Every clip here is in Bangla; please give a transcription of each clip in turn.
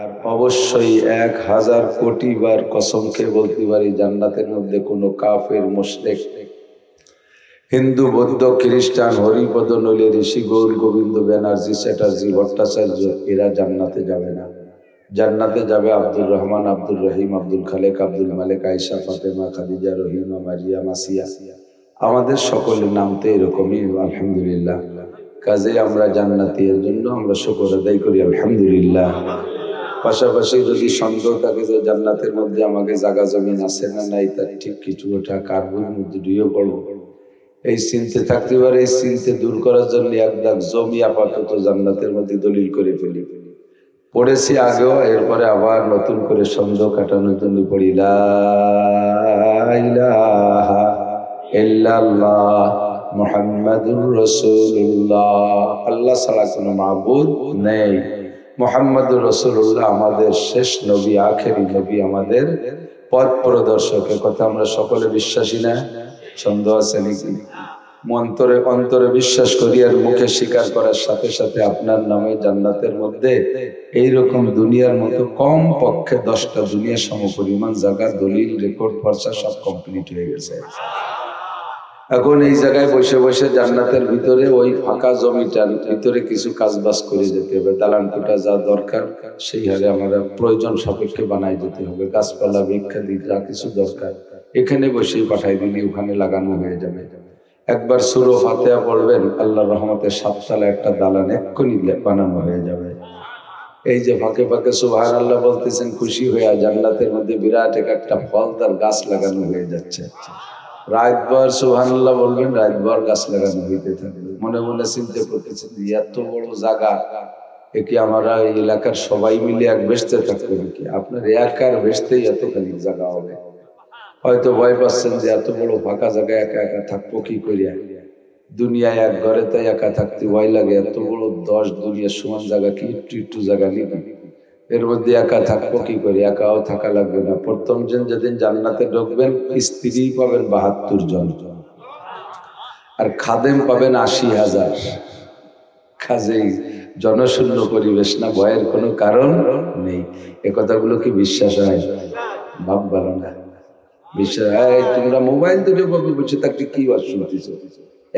আর অবশ্যই 1000 কোটি বার কসম খেয়ে বলতে পারি জান্নাতের মধ্যে কোনো কাফের মুশরিক হিন্দু বৌদ্ধ খ্রিস্টান হরিপদ নইলে ঋষি গৌর গোবিন্দ ব্যানার্জি চ্যাটার্জি ভট্টাচার্য এরা জান্নাতে যাবে না। জান্নাতে যাবে আব্দুর রহমান, আব্দুল রহিম, আব্দুল খালেক, আব্দুল মালেক, আয়েশা, ফাতেমা, খাদিজা, রহিমা, মারিয়া, মাসিয়া। আমাদের সকলের নাম তো এরকমই, আলহামদুলিল্লাহ। কাজে আমরা জান্নাতি, এর জন্য আমরা শুকর আদায় করি আলহামদুলিল্লাহ। পাশাপাশি যদি সন্দেহ থাকে যে জান্নাতের মধ্যে আমাকে জায়গা জমিন আছে না নাই, তার ঠিক কিছু ওটা কার্বন মধ্যে ডুয়ে পড়বো, এই চিন্তে থাকতে পারে। এই চিন্তে দূর করার জন্য এক দাগ জমি আপাতত জান্নাতের মধ্যে দলিল করে ফেলি, পড়েছি আগেও, এরপরে আবার নতুন করে সন্দেহ কাটানোর জন্য পড়ি লা ইলাহা ইল্লাল্লাহ মুহাম্মাদুর রাসূলুল্লাহ। আল্লাহ ছাড়া কোনো মাবুদ নেই, মুহাম্মাদুর রাসূলুল্লাহ আমাদের শেষ নবী, আখেরি নবী, আমাদের পথ প্রদর্শক। কথা আমরা সকলে বিশ্বাসী না? সন্দেহ আছে নাকি? অন্তরে অন্তরে বিশ্বাস করি আর মুখে স্বীকার করার সাথে সাথে আপনার নামে জান্নাতের মধ্যে এইরকম দুনিয়ার মতো কম পক্ষে 10টা দুনিয়া সমপরিমাণ জায়গা, দলিল, রেকর্ড, ফর্সা সব কমপ্লিট হয়ে গেছে। এখন এই জায়গায় বসে বসে জান্নাতের ভিতরে ওই ফাঁকা জমিটার ভিতরে কিছু কাজ বাজ করে যেতে হবে। দালান কোটা যা দরকার সেই হারে আমরা প্রয়োজন সাপেক্ষে বানাই যেতে হবে। গাছপালা, বৃক্ষাদি যা কিছু দরকার এখানে বসেই পাঠাই দিলে ওখানে লাগানো হয়ে যাবে। একবার সূরা ফাতিহা পড়বেন, আল্লাহর রহমতে 7 তলা একটা দালান এক্ষুনি বানানো হয়ে যাবে। এই যে ফাঁকে ফাঁকে সুবহানাল্লাহ বলতেছেন খুশি হয়ে, জান্নাতের মধ্যে বিরাট একটা ফলদার গাছ লাগানো হয়ে যাচ্ছে। রাতভর সুবহানাল্লাহ বলবেন, রাতভর গাছ লাগানো হইতে থাকবে। মনে মনে চিন্তা করতেছেন এত বড় জায়গা, এ কি আমরা এই এলাকার সবাই মিলে এক বেচতে থাকবো নাকি? আপনার একার বেচতেই এতখানি জায়গা হবে। হয়তো ভয় পাচ্ছেন যে এত বড় ফাঁকা জায়গায় একা একা থাকবো কি করিয়া, দুনিয়ায় এক ঘরে তাই একা থাকতে ভয় লাগে। এত বড় 10 দুনিয়ার সমান জায়গা কি একটু একটু জায়গা নিবে, এর মধ্যে একা থাকবো কি করি? একাও থাকা লাগবে না। প্রথম যেদিন জান্নাতে ঢুকবেন স্ত্রী পাবেন 72 জন আর খাদেম পাবেন 80,000। কাজেই জনশূন্য পরিবেশ না, ভয়ের কোনো কারণ নেই। এ কথাগুলো কি বিশ্বাস হয়? ভাব ভালো না বিশ্বাস হয়? তোমরা মোবাইল দুটো পাবি বলছে, তাকে কি আর শুনতেছ?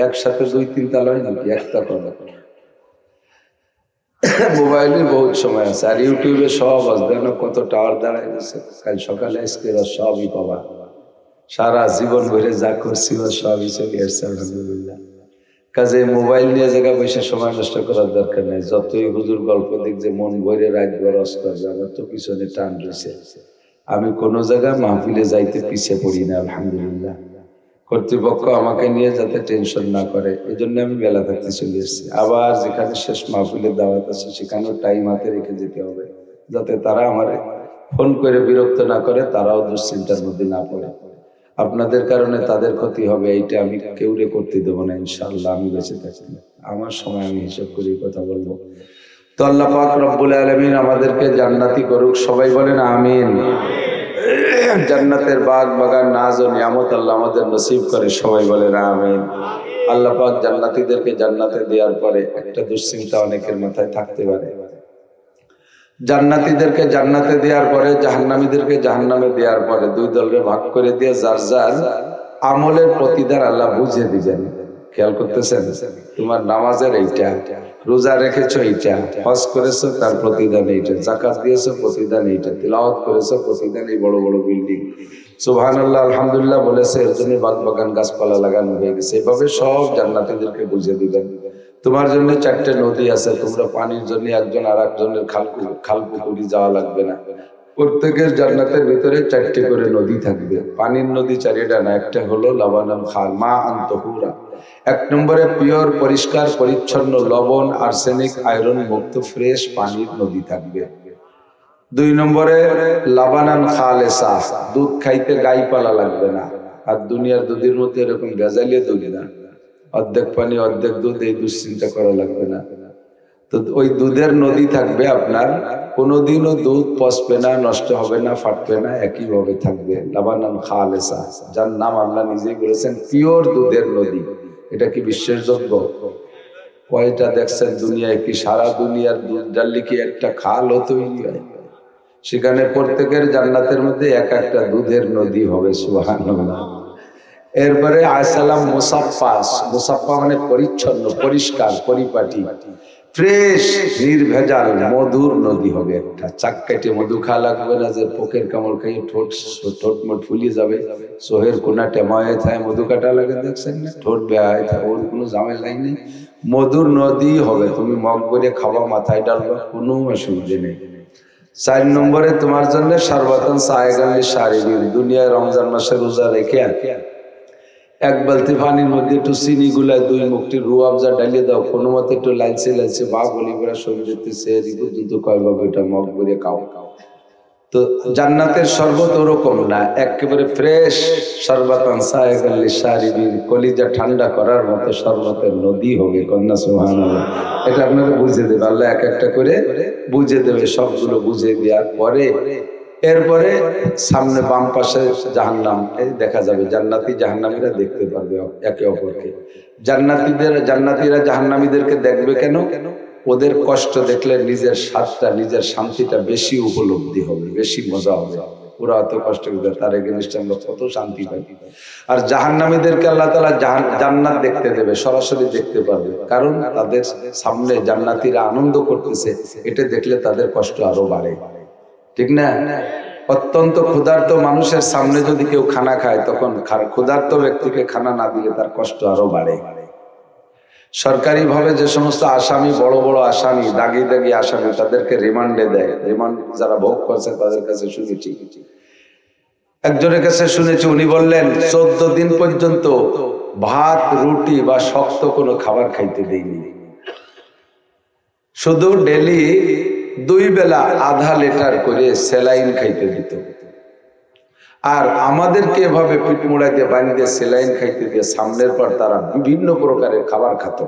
একসাথে 2-3 তালা হয় নাকি? একটা কথা, মোবাইলের বহুত সময় আছে। আর ইউটিউবে সব আসবে না, কত টাওয়ার দাঁড়ায় গেছে। কাল সকালে আজকে সবই পাবা, সারা জীবন ভরে যা করছি সবই চলে আসছে আলহামদুলিল্লাহ। কাজে মোবাইল নিয়ে জায়গা বসে সময় নষ্ট করার দরকার নেই। যতই হুজুর গল্প দিক যে মন ভরে রাত ভর অস্ত আমার তো পিছনে টান রয়েছে। আমি কোনো জায়গায় মাহফিলে যাইতে পিছিয়ে পড়ি না আলহামদুলিল্লাহ। কর্তৃপক্ষ আমাকে নিয়ে যাতে টেনশন না করে, এই জন্য আমি বেলা থাকতে চলে এসেছি। আবার যেখানে শেষ মাহফিলের দাওয়াত আছে সেখানেও টাইম হাতে রেখে যেতে হবে, যাতে তারা আমার ফোন করে বিরক্ত না করে, তারাও দুশ্চিন্তার মধ্যে না পড়ে। আপনাদের কারণে তাদের ক্ষতি হবে, এইটা আমি কেউরে করতে দেবো না ইনশাআল্লাহ। আমি বেঁচে থাকি, আমার সময় আমি হিসাব করে কথা বলবো। তো আল্লাহ পাক রব্বুল আলামিন আমাদেরকে জান্নাতি করুক, সবাই বলেন আমিন। জান্নাতের বাগ বাগান নাজ ও নিয়ামত আল্লাহ আমাদের নসিব করে, সবাই বলেন আমিন। আল্লাহ পাক জান্নাতীদেরকে জান্নাতে দেওয়ার পরে একটা দুশ্চিন্তা অনেকের মাথায় থাকতে পারে, জান্নাতীদেরকে জান্নাতে দেওয়ার পরে জাহান্নামীদেরকে জাহান্নামে দেওয়ার পরে 2 দলে ভাগ করে দিয়ে যার যার আমলের প্রতিদান আল্লাহ বুঝিয়ে দিবেন। খেয়াল করতেছেন? তোমার নামাজের এইটা, রোজা রেখেছো এইটা, হজ করেছো তার প্রতিদান এইটা, যাকাত দিয়েছো প্রতিদান এইটা, তিলাওয়াত করেছো প্রতিদান এই বড় বড় বিল্ডিং। সুবহানাল্লাহ আলহামদুলিল্লাহ বলেছে, এর জন্য বাগ বাগান গাছপালা লাগানো হয়ে গেছে। এভাবে সব জান্নাতীদেরকে বুঝিয়ে দিবেন। তোমার জন্য 4টে নদী আছে, তোমরা পানির জন্য একজন আর একজনের খাল পুকুরি যাওয়া লাগবে না। প্রত্যেকের জান্নাতের ভিতরে 4টে করে নদী থাকবে। পানির নদী 4টা না, একটা হলো লবণান খাল, মা আন্তহুরা। 1 নম্বরে পিওর পরিষ্কার পরিচ্ছন্ন লবণ, আর্সেনিক, আয়রন মুক্ত ফ্রেশ পানির নদী থাকবে। 2 নম্বরে লাবানান খালেসা, দুধ খাইতে গাই পালা লাগবে না। আর দুনিয়ার দুধের মধ্যে এরকম ভেজালিয়ে দুধ না, অর্ধেক পানি অর্ধেক দুধ, এই দুশ্চিন্তা করা লাগবে না। তো ওই দুধের নদী থাকবে আপনার, কোনোদিনও দুধ পচবে না, নষ্ট হবে না, ফাটবে না, একইভাবে থাকবে। লাবানান খালেসা, যার নাম আল্লাহ নিজেই বলেছেন পিওর দুধের নদী। এটা কি বিশ্বাসযোগ্য? কয়টা দেখছেন দুনিয়ায়? কি সারা দুনিয়ার দুধ ডাললে কি একটা খালও তৈরি হয়? সেখানে প্রত্যেকের জান্নাতের মধ্যে এক একটা দুধের নদী হবে, সুবহানাল্লাহ। এরপরে আসসালাম মুসাফফাস, মুসাফফা মানে পরিচ্ছন্ন, পরিষ্কার, পরিপাটি, ফ্রেশ, নির্ভেজাল মধুর নদী হবে একটা। চাক কেটে মধু খাওয়া লাগবে না যে পোকের কামড় খাইয়ে ঠোঁট মোট ফুলিয়ে যাবে, সোহের কোনা টেমায় থাকে মধু কাটা লাগে, দেখছেন না, ঠোঁট বেহায় থাকে, ওর কোনো ঝামেলাই নেই। মধুর নদী হবে, তুমি মগ করে খাওয়া, মাথায় ডালবা, কোনো অসুবিধে নেই। 4 নম্বরে তোমার জন্য সর্বতন সায়গালি শারীরিক, দুনিয়ায় রমজান মাসে রোজা রেখে এক বালতি পানির মধ্যে একটু চিনি গুলায় 2 মুখটি রুয়াবজা ডালিয়ে দাও, কোনো মতে একটু লাইছে লাইছে বা বলি করে শরীর দিতেছে, পর্যন্ত কয়ভাবে এটা মগ করে খাও। তো জান্নাতের শরবত ওরকম না, একেবারে ফ্রেশ সর্বতন সায়গালি শারীরিক, কলিজা ঠান্ডা করার মতো শরবতের নদী হবে, কন্যা সুবহানাল্লাহ। এটা আপনারা বুঝে দেবে, আল্লাহ এক একটা করে বুঝে দেবে, সবগুলো বুঝে দেওয়ার পরে এরপরে সামনে বাম পাশে জাহান্নাম দেখা যাবে, জান্নাতি জাহান্নামীরা দেখতে পারবে একে অপরকে। জান্নাতীরা জাহান্নামীদেরকে দেখবে কেন? ওদের কষ্ট দেখলে নিজের স্বাদটা, নিজের শান্তিটা বেশি উপলব্ধি হবে, বেশি মজা হবে। ওরা এত কষ্ট করে, তার এগেইনস্টে আমরা কত শান্তি পাই। আর জাহান্নামীদেরকে আল্লাহ তাআলা জান্নাত দেখতে দেবে, সরাসরি দেখতে পারবে, কারণ তাদের সামনে জান্নাতীরা আনন্দ করতেছে, এটা দেখলে তাদের কষ্ট আরো বাড়ে, ঠিক না? অত্যন্ত ক্ষুধার্ত মানুষের সামনে যদি কেউ খানা খায়, তখন ক্ষুধার্ত ব্যক্তিকে খানা না দিলে তার কষ্ট আরো বাড়ে। সরকারি ভাবে যে সমস্ত আসামি, বড় বড় আসামি, দাগি দাগি আসামি, তাদেরকে রিমান্ডে দেয়। রিমান্ড যারা ভোগ করছে তাদের কাছে শুনেছি, একজনের কাছে শুনেছি, উনি বললেন 14 দিন পর্যন্ত ভাত, রুটি বা শক্ত কোনো খাবার খাইতে দেয়নি, শুধু ডেলি 2 বেলা আধা লিটার করে স্যালাইন খাইতে দিত। আর আমাদেরকে এভাবে পিঠ মোড়াই দিয়ে বানি দিয়ে স্যালাইন খাইতে দিয়ে সামনের পর তারা বিভিন্ন প্রকারের খাবার খেত।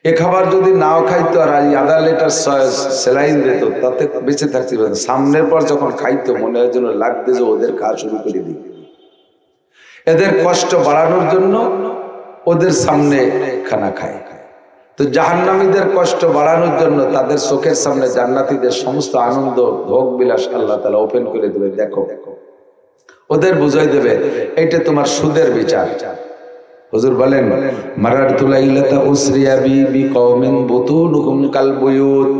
এ খাবার যদি নাও খাইতো আর আধা লিটার স্যালাইন দিত, তাতে বেঁচে থাকতে পারত। সামনের পর যখন খাইতো মনে হয় যেন লাগতে যে ওদের খাওয়া শুরু করে দিই। এদের কষ্ট বাড়ানোর জন্য ওদের সামনে খানা খায়। তো জাহান্নামীদের কষ্ট বাড়ানোর জন্য তাদের চোখের সামনে জান্নাতীদের সমস্ত আনন্দ, ভোগ বিলাস আল্লাহ তাআলা ওপেন করে দেবে। দেখো, ওদের বুঝাই দেবে এইটা তোমার সুদের বিচার। হুজুর বলেন, মারারতু লাইলাতা উসরিয়া বি বিকওমিন বুতুনুহুম কাল বুয়ুত,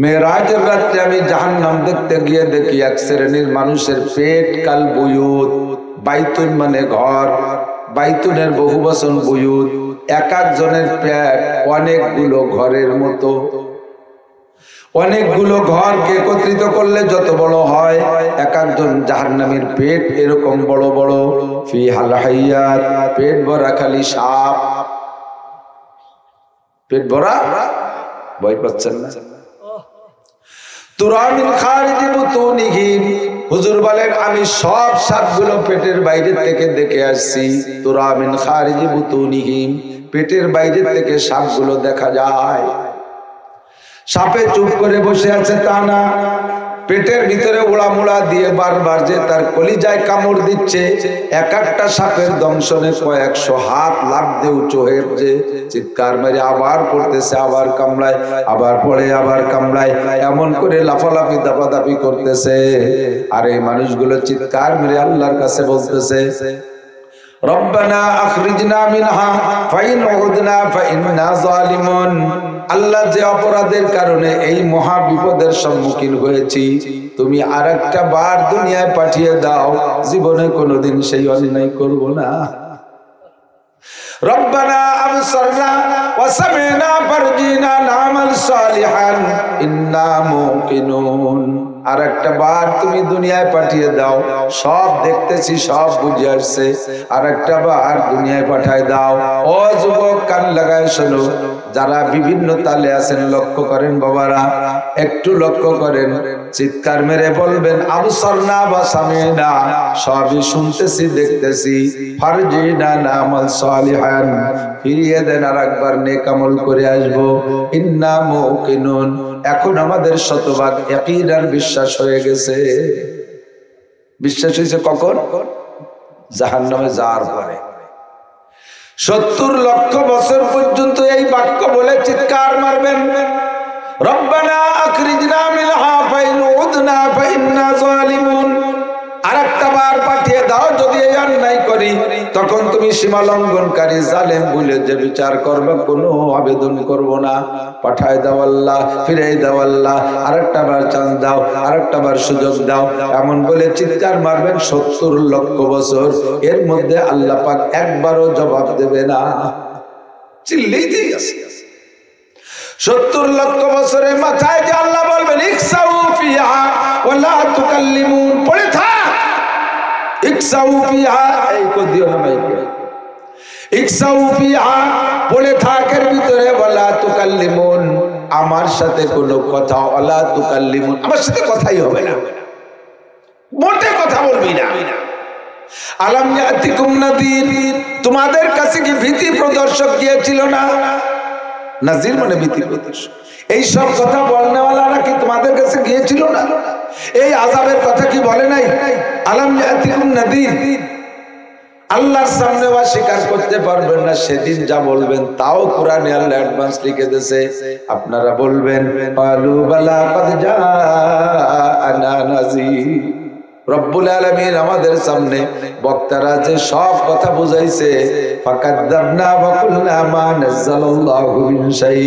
মেরাজের রাতে আমি জাহান্নাম দেখতে গিয়ে দেখি এক শ্রেণীর মানুষের পেট কাল বুয়ুত, বাইতুন মানে ঘর, বাইতুনের বহুবচন বুয়ুত, এক একজনের পেট অনেকগুলো ঘরের মতো। অনেকগুলো ঘরকে একত্রিত করলে যত বড় হয়, এক একজন জাহান্নামীর পেট এরকম বড় বড়। ফি হাল হাইয়াত, পেট ভরা খালি সাপ, পেট ভরা, ভয় পাচ্ছেন না? তুরা মিন খারিজি বুতুনিহিম, হুজুর বলেন আমি সব সাপগুলো পেটের বাইরে থেকে দেখে আসছি। তুরা মিন খারিজি বুতুনিহিম, পেটের বাইরে থেকে সাপগুলো দেখা যায়। সাপে চুপ করে বসে আছে তা না, পেটের ভিতরে উড়ামুড়া দিয়ে বারবার যে তার কলিজায় কামড় দিচ্ছে। এক একটা সাপের দংশনে কয়েকশো হাত লাফ দিয়ে উঁচু হয়ে যে চিৎকার মেরে আবার পড়তেছে, আবার কামড়ায়, আবার পড়ে, আবার কামড়ায়, এমন করে লাফালাফি দাপাদাপি করতেছে। আর এই মানুষগুলো চিৎকার মেরে আল্লাহর কাছে বলতেছে, রব্বানা আখরিজনা মিনহা ফাইন উদনা ফাইন্না যালিমুন, আল্লাহ যে অপরাধের কারণে এই মহা বিপদের সম্মুখীন হয়েছি, তুমি আরেকটা বার দুনিয়ায় পাঠিয়ে দাও, জীবনে কোনোদিন সেই অন্যায় করব না। রব্বানা আবসারনা ওয়া সামি'না ফারজিনা না'মাল সালিহান ইন্না মুকিনুন, আর একটা বার তুমি দুনিয়ায় পাঠিয়ে দাও, সব দেখতেছি, সব বুঝে আসছে, আর একটা বার দুনিয়ায় পাঠায় দাও। ও যুবক, কান লাগায় শোনো, যারা বিভিন্ন তালে আছেন লক্ষ্য করেন, বাবারা একটু লক্ষ্য করেন, চিৎকার মেরে বলবেন আবসারনা ওয়া সামি'না, সবই শুনতেছি, দেখতেছি, ফারজিনা না'মাল সালিহান, ফিরিয়ে দেন, আর একবার নেক আমল করে আসবো, ইন্না মুকিনুন, এখন আমাদের শতভাগ ইয়াকিন আর বিশ্বাস হয়ে গেছে। বিশ্বাস হয়েছে কখন? জাহান্নামে যাওয়ার পরে। 70 লক্ষ বছর পর্যন্ত এই বাক্য বলে চিৎকার মারবেন, রব্বানা আখরিজনা মিনহা উদনা ফাইন্না যালিমুন, আরেকটা বার পাঠিয়ে দাও যদি এই অন্যায় করি, তখন তুমি সীমা লঙ্ঘনকারী জালেম বলে যে বিচার করবে, কোনো আবেদন করব না। পাঠায় দাও আল্লাহ, ফিরাই দাও আল্লাহ, আরেকটা বার চান্স দাও, আরেকটা বার সুযোগ দাও। এমন বলে চিৎকার মারবেন 70 লক্ষ বছর, এর মধ্যে আল্লাহ পাক একবারও জবাব দেবে না। চিল্লেই আছে 70 লক্ষ বছরের মাথায় যে আল্লাহ বলবেন ইকসাউ ফিহা ওয়ালা তুকাল্লিমুন, পড়ে থাক ইকসাউ ফিহা, এই কদিও না মাইকে, ইকসাউ ফিহা পড়ে থাকের ভিতরে, ওয়ালা তুকাল্লিমুন, আমার সাথে কোনো কথা, ওয়ালা তুকাল্লিমুন, আমার সাথে কথাই হবে না, মোটে কথা বলবি না। আলাম ইয়াতিকুম নাযীর, তোমাদের কাছে কি ভীতি প্রদর্শক গিয়েছিল না? নাযীর মানে ভীতি প্রদর্শক। এই সব কথা বলনেওয়ালারা কি তোমাদের কাছে গিয়েছিল না? এই আযাবের কথা কি বলে নাই? আলাম ইয়াতিকুম নাযীর, আল্লাহর সামনে স্বীকার করতে পারবেন না, সেদিন যা বলবেন তাও কোরআনে আল্লাহ অ্যাডভান্স লিখে দিয়েছে। আপনারা বলবেন ক্বালু বালা ক্বাদ জাআনা নাযীর। রব্বুল আলামিন আমাদের সামনে বক্তারা যে সব কথা বুঝাইছে, ফাকাদ্দাবনা ওয়া কুলনা মা নাযালাল্লাহু মিন শাই,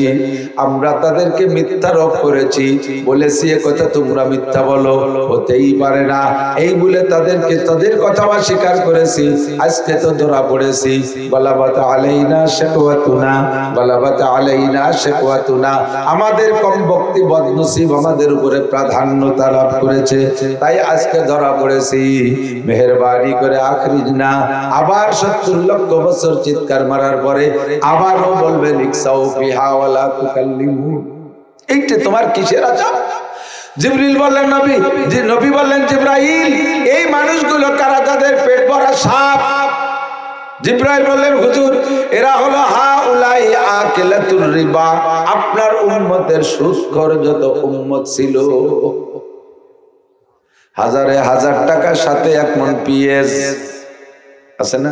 আমরা তাদেরকে মিথ্যারোপ করেছি, বলেছি এ কথা তোমরা মিথ্যা বলো, হতেই পারে না, এই বলে তাদেরকে তাদের কথা অস্বীকার করেছি। আজকে তো ধরা পড়েছি। বালাবাত আলাইনা শাকওয়াতুনা, বালাবাত আলাইনা শাকওয়াতুনা, আমাদের কম বক্তি বদনসিব আমাদের উপরে প্রাধান্যতা লাভ করেছে, তাই আজকে ধরা পড়েছি। মেহেরবানি করে আখরিজনা, আবার 70 লক্ষ বছর চিৎকার মারার পরে আবারও বলবেন ইকসাউ ফিহা ওয়ালা তুকাল্লিমুন। এইটা তোমার কিসের আযাব? জিবরিল বললেন নবী, যে নবী বললেন জিবরাইল, এই মানুষগুলো কারা যাদের পেট ভরা সাপ? জিবরাইল বললেন হুজুর, এরা হলো হাউলাই আকিলাতুর রিবা, আপনার উম্মতের সুদখোর যত উম্মত ছিল, হাজারে হাজার টাকার সাথে 1 মণ পিএস আছে না,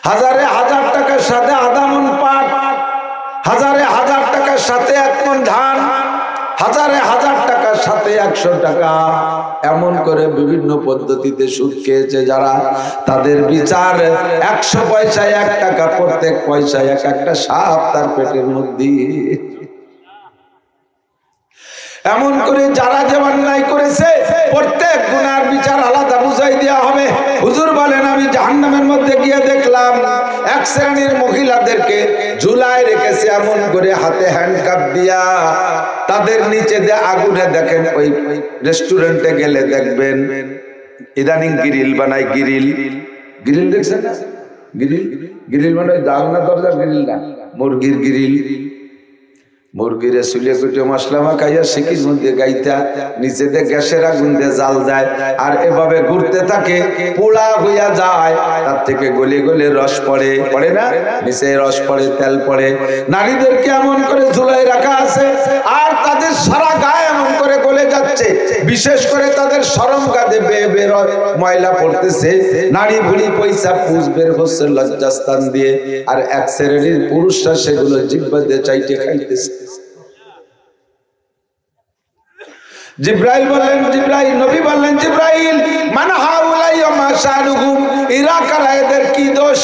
হাজারে হাজার টাকার সাথে আধা মণ পাট, হাজারে হাজার টাকার সাথে 1 মণ ধান, হাজারে হাজার টাকার সাথে 100 টাকা, এমন করে বিভিন্ন পদ্ধতিতে সুদ খেয়েছে যারা, তাদের বিচার 100 পয়সায় 1 টাকা, প্রত্যেক পয়সায় এক একটা সাপ তার পেটের মধ্যে। এমন করে যারা যে অন্যায় করেছে প্রত্যেক গুনার বিচার আলাদা বুঝাই দেওয়া হবে। হুজুর বলেন আমি জাহান্নামের মধ্যে গিয়ে দেখলাম এক শ্রেণীর মহিলাদেরকে ঝুলায় রেখেছে, এমন করে হাতে হ্যান্ডকাপ দিয়া, তাদের নিচে দিয়ে আগুনে, দেখেন ওই রেস্টুরেন্টে গেলে দেখবেন ইদানিং গ্রিল বানায়, গ্রিল গ্রিল দেখছেন না? গ্রিল গ্রিল মানে জানলা দরজা গ্রিল না, মুরগির গ্রিল, মুরগিরে সুলিয়ে কুটিয়ে মশলা মাখাইয়া সিকির মধ্যে গাইতা, নিচেতে গ্যাসের আগুন দিয়ে জাল দেয়, আর এভাবে ঘুরতে থাকে, পোড়া হইয়া যায়, তার থেকে গলে গলে রস পড়ে, পড়ে না, নিচে রস পড়ে, তেল পড়ে। নারীদেরকে এমন করে ঝুলাই রাখা আছে, আর তাদের সারা গায়ে এমন করে গলে যাচ্ছে, বিশেষ করে তাদের শরম কাঁধে বেয়ে বের ময়লা পড়তেছে, নারী ভুড়ি পয়সা পুষ বের হচ্ছে লজ্জাস্থান দিয়ে, আর এক শ্রেণীর পুরুষরা সেগুলো জিহ্বা দিয়ে চাইতে খাইতেছে। জিব্রাইল বললেন, জিব্রাইল নবী বললেন জিব্রাইল মান হাউলাই ওয়া মা শানুহুম, এরা কারা, এদের কি দোষ?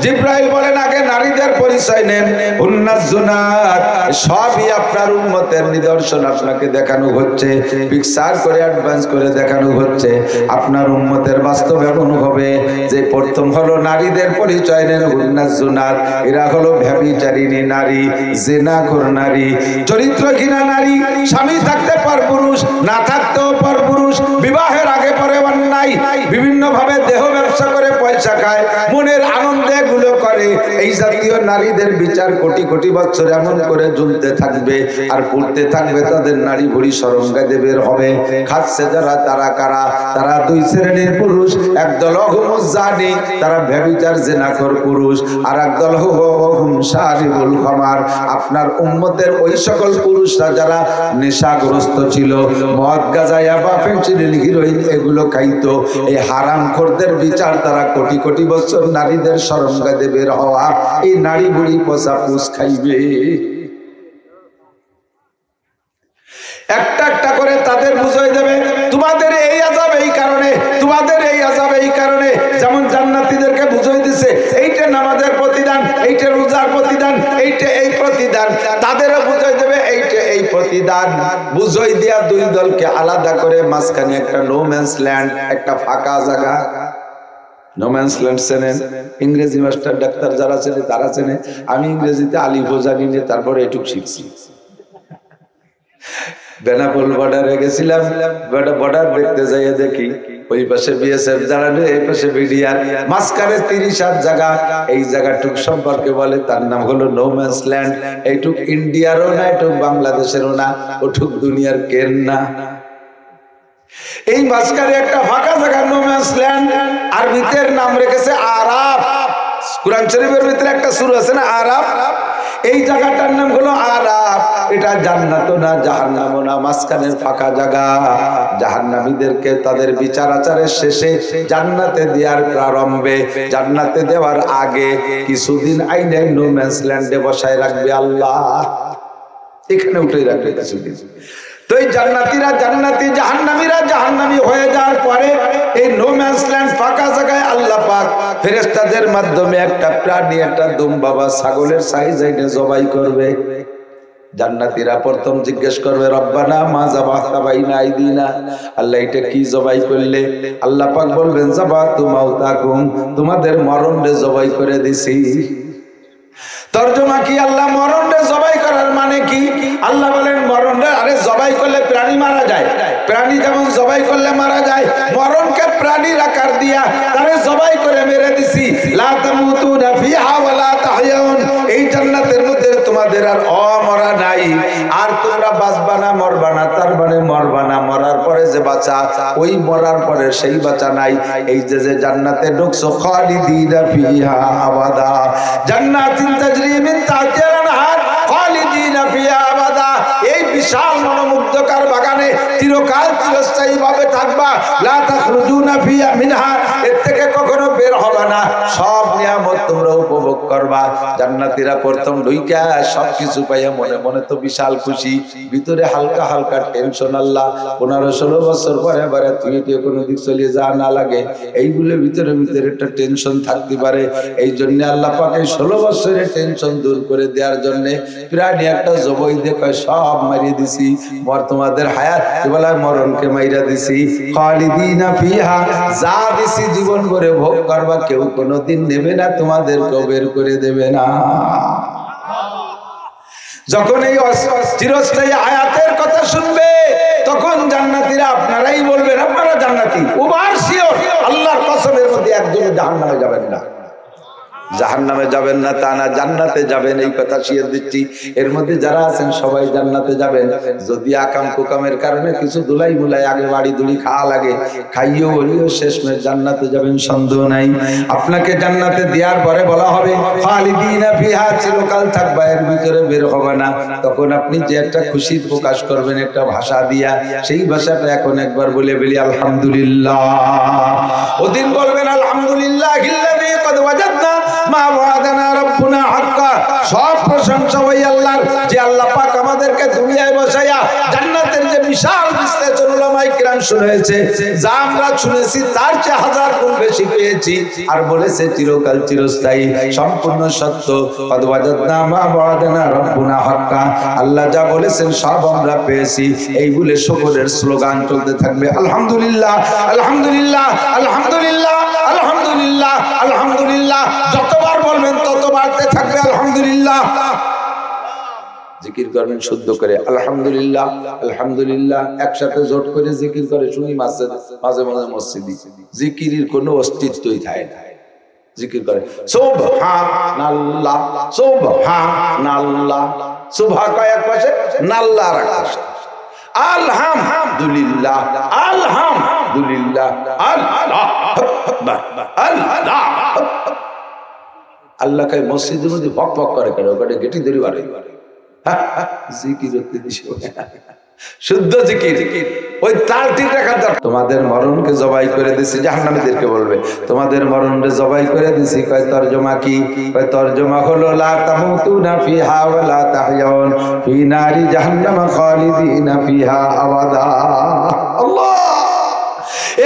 জিব্রাইল বলেন আগে নারীদের পরিচয় নেন। উন্নাস জুনাত, সবই আপনার উম্মতের নিদর্শন আপনাকে দেখানো হচ্ছে, পিকচার করে অ্যাডভান্স করে দেখানো হচ্ছে। আপনার উম্মতের বাস্তব এমন হবে যে প্রথম হলো নারীদের পরিচয় নেন। উন্নাস জুনাত, এরা হলো ব্যভিচারিণী নারী, জিনাখোর নারী, চরিত্রহীনা নারী, স্বামী থাকতে পর পুরুষ, না থাকতেও পর পুরুষ, বিবাহের আগে পরে অন্যায়, বিভিন্ন ভাবে দেহ ব্যবসা করে পয়সা খায়, মনের আনন্দে এগুলো করে। এই জাতীয় নারীদের বিচার কোটি কোটি বছর এমন করে ঝুলতে থাকবে আর পড়তে থাকবে, তাদের নারী ভুড়ি সরঙ্গাতে বের হবে। খাচ্ছে যারা, তারা কারা? তারা 2 শ্রেণীর পুরুষ, একদল হুমুজ জানি, তারা ব্যভিচার জিনাখোর পুরুষ, আর একদল হুম শারিবুল খামার। আপনার উম্মতের ওই সকল পুরুষরা যারা নেশাগ্রস্ত ছিল, মদ গাঁজা ইয়াবা ফেন্সিডিল হিরোইন এগুলো খাইতো, এই হারামখোরদের বিচার তারা কোটি কোটি বছর নারীদের সরঙ্গাতে বের হওয়া, এই নারী বুড়ি পচা পুষ খাইবে। একটা একটা করে তাদের বুঝাই দেবে তোমাদের এই আযাব এই কারণে, তোমাদের এই আযাব এই কারণে। যেমন জান্নাতীদেরকে বুঝাই দিছে এইটা নামাজের প্রতিদান, এইটা রোজার প্রতিদান, এইটা এই প্রতিদান। তাদেরও বুঝাই দেবে এইটা এই প্রতিদান। বুঝাই দিয়া দুই দলকে আলাদা করে মাঝখানে একটা নো ম্যানস ল্যান্ড, একটা ফাঁকা জায়গা। নো ম্যানস ল্যান্ড চেনেন? ইংরেজি মাস্টার ডাক্তার যারা চেনে তারা চেনে। আমি ইংরেজিতে আলিফও জানি না, তারপরে এটুক শিখছি। বেনাপোল বর্ডারে গেছিলাম, বর্ডার দেখতে যাইয়ে দেখি ওই পাশে বিএসএফ দাঁড়ানো, এই পাশে বিডিআর, মাঝখানে 30 জায়গা। এই জায়গাটুক সম্পর্কে বলে তার নাম হলো নো ম্যানস ল্যান্ড। এইটুক ইন্ডিয়ারও না, এইটুক বাংলাদেশেরও না, ওটুক দুনিয়ার কেন না। এই মাঝখানে একটা ফাঁকা জায়গা নো ম্যানস ল্যান্ড। আরবিতের নাম রেখেছে আরাফ। কুরআন শরীফের ভিতরে একটা সূরা আছে না আরাফ, এই জায়গাটার নাম হলো আরাফ। এটা জান্নাতও না জাহান্নামও না, মাঝখানের ফাঁকা জায়গা। জাহান্নামীদেরকে তাদের বিচার আচারের শেষে জান্নাতে দেওয়ার প্রারম্ভে, জান্নাতে দেওয়ার আগে কিছুদিন আইনে নো ম্যানস ল্যান্ডে বসায় রাখবে আল্লাহ, এখানে উঠে রাখবে কিছুদিন। তো এই জান্নাতীরা জান্নাতি, জাহান্নামীরা জাহান্নামী হয়ে যাওয়ার পরে এই নো ম্যানস ল্যান্ড ফাঁকা জায়গায় আল্লাহ পাক ফেরেশতাদের মাধ্যমে একটা প্রাণী, একটা দুম্বা বা ছাগলের সাইজ আইনে জবাই করবে। জান্নাতীরা প্রথম জিজ্ঞেস করবে রব্বানা মা যাবাতা বাইনা আইদিনা, আল্লাহ এটা কি জবাই করলে? আল্লাহ পাক বলবেন যাবাতু মাউতাকুম, তোমাদের মরণে জবাই করে দিছি। তরজমা কি? আল্লাহ মরণে জবাই করার মানে কি? আল্লাহ বলেন মরণে, আরে জবাই করলে প্রাণী মারা যায়, প্রাণী যেমন জবাই করলে মারা যায়, মরণকে প্রাণীর আকার দিয়া তারে জবাই করে মেরে দিছি। লা তামুতুনা ফিহা ওয়া লা তাহইয়াউন, এই জান্নাতের মধ্যে তোমাদের আর অমরা নাই, আর তোমরা বাঁচবা না মরবা না, তার মানে মরবা না, মরার পরে যে বাঁচা, ওই মরার পরে সেই বাঁচা নাই। এই যে যে জান্নাতে ঢুকছো খালিদিনা ফিহা আবাদা, জান্নাতিন তাজরি মিন তাহতিহাল আনহার খালিদিনা ফিহা আবাদা, এই বিশাল মনোমুগ্ধকর বাগানে চিরকাল চিরস্থায়ী ভাবে থাকবা। লা তাখরুজুনা ফিহা মিনহা, এর থেকে কখনো বের হবে না, সব নিয়ামত তোমরা উপভোগ করবা। জান্নাতীরা প্রথম ঢুইকা সবকিছু পাইয়া মনে মনে তো বিশাল খুশি, ভিতরে হালকা হালকা টেনশন। আল্লাহ 15-16 বছর পরে এবারে তুই কোনো দিক চলিয়ে যা না লাগে, এইগুলো ভিতরে ভিতরে একটা টেনশন থাকতে পারে। এই জন্য আল্লাহ পাক এই 16 বছরের টেনশন দূর করে দেওয়ার জন্য প্রাণী একটা জবাই দিয়ে কয় সব মারিয়ে দিছি, তোমাদের হায়াত বলা মরণকে মাইরা দিছি। খালিদিনা ফিহা, যা দিছি জীবন করে ভোগ করবা, কেউ কোনোদিন নেবে না, তোমাদেরকে বের করে দেবে না। যখন এই চিরস্থায়ী হায়াতের কথা শুনবে তখন জান্নাতীরা আপনারাই বলবেন আপনারা জান্নাতি, ওভার শিওর আল্লাহর কসমের মধ্যে একজন জাহান্নামে যাবেন না। জাহান্নামে যাবেন না তা না, জান্নাতে যাবেন, এই কথা শিখিয়ে দিচ্ছি। এর মধ্যে যারা আছেন সবাই জান্নাতে যাবেন। যদি আকাম কুকামের কারণে কিছু দুলাই মুলাই আগে বাড়ি দুলি খাওয়া লাগে, খাইও বলিও শেষমেশ জান্নাতে যাবেন, সন্দেহ নাই। আপনাকে জান্নাতে দেওয়ার পরে বলা হবে খালিদিনা ফিহা, চিরকাল থাকবা, এর ভিতরে বের হবে না। তখন আপনি যে একটা খুশি প্রকাশ করবেন একটা ভাষা দিয়া, সেই ভাষাটা এখন একবার বলে বলি আলহামদুলিল্লাহ। ওদিন বলবেন আলহামদুলিল্লাহিল্লাযী ক্বাদ ওয়াজাদনা মা ওয়াদানা রাব্বুনা হাক্কা, সব প্রশংসা ওই আল্লাহর যে আল্লাহ পাক আমাদেরকে দুনিয়ায় বসায়া জান্নাতের যে বিশাল বিশ্লেষণ উলামায়ে কিরাম শুনেছে, যা আমরা শুনেছি তার চেয়ে 1000 গুণ বেশি পেয়েছি। আর বলেছে চিরকাল চিরস্থায়ী, সম্পূর্ণ সত্য। ক্বাদ ওয়াজাদনা মা ওয়াদানা রাব্বুনা হাক্কা, আল্লাহ যা বলেছেন সব আমরা পেয়েছি। এই বলে শুকরের স্লোগান চলতে থাকবে আলহামদুলিল্লাহ আলহামদুলিল্লাহ আলহামদুলিল্লাহ আলহামদুলিল্লাহ আলহামদুলিল্লাহ। যতবার বলবেন তত বাড়তে থাকবে আলহামদুলিল্লাহ। জিকির করবেন শুদ্ধ করে আলহামদুলিল্লাহ আলহামদুলিল্লাহ, একসাথে জোট করে জিকির করে শুনি মাঝে মাঝে মসজিদে, জিকিরের কোনো অস্তিত্বই থাকে না। জিকির করে সুবহানাল্লাহ সুবহানাল্লাহ, সুবহা কয় এক পাশে, নাল্লাহ আর এক পাশে, আলহামদুলিল্লাহ আলহামদুলিল্লাহ আল্লাহ আল্লাহ। আল্লাহ কয় মসজিদের মধ্যে ভক ভক করে কেন, ওখানে গেটি ধরি বাড়ে জিকির হতে দিস, শুদ্ধ জিকির। ওই তাল ঠিক রাখার দরকার। তোমাদের মরণকে জবাই করে দিছি, জাহান্নামীদেরকে বলবে তোমাদের মরণকে জবাই করে দিছি। কয় তরজমা কি? কয় তরজমা হলো লা তামুতুনা ফিহা ওয়া লা তাহয়াউন ফি নারি জাহান্নাম খালিদিনা ফিহা আবাদা। আল্লাহ,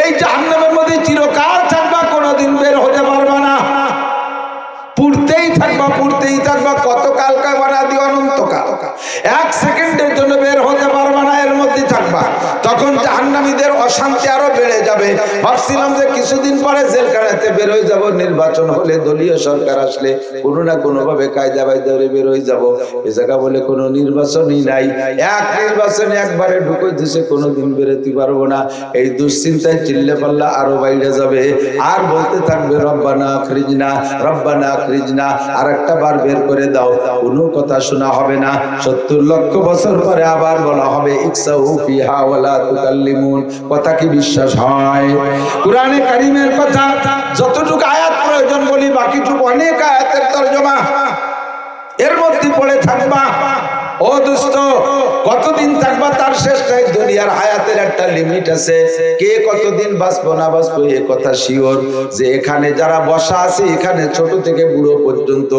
এই জাহান্নামের মধ্যে চিরকাল থাকবা, কোনোদিন বের হতে পারবা না, পুড়তেই থাকবা, পুড়তেই থাকবা। কতকাল কয় বানা দিও? অনন্তকাল। এক সেকেন্ডের জন্য বের হতে পারবা না, এর মধ্যে থাকবা। তখন জাহান্নামীদের অশান্তি আরো বেড়ে যাবে। ভাবছিলাম যে কিছুদিন পরে জেলখানাতে বের হয়ে যাব, নির্বাচন হলে, দলীয় সরকার আসলে কোনো না কোনো ভাবে কায়দা বাইদা বের হয়ে যাব। এ জায়গা বলে কোনো নির্বাচনই নাই, এক নির্বাচনে একবারে ঢুকে দিছে, কোনোদিন বেরোতে পারবো না। এই দুশ্চিন্তায় চিল্লে পাল্লা আরো বাইরে যাবে, আর বলতে থাকবে রব্বানা আখরিজনা, রব্বানা আখরিজনা। আর একটা বার বের করে দাও, কোনো কথা শোনা হবে না। 70 লক্ষ বছর পরে আবার বলা হবে ইকসাউ ফিহা ওয়ালা তুকাল্লিমুন। কথা কি বিশ্বাস হয়? কুরআনে কারীমের কথা যতটুকু আয়াত প্রয়োজন বলি, বাকিটুকু অনেক আয়াতের তরজমা এর মধ্যে পড়ে থাকবা। ও দোস্ত, কতদিন থাকবা তার শেষ নাই। দুনিয়ার হায়াতের একটা লিমিট আছে। কে কতদিন বাঁচবো না বাঁচবো এ কথা শিওর যে এখানে যারা বসা আছে, এখানে ছোট থেকে বুড়ো পর্যন্ত,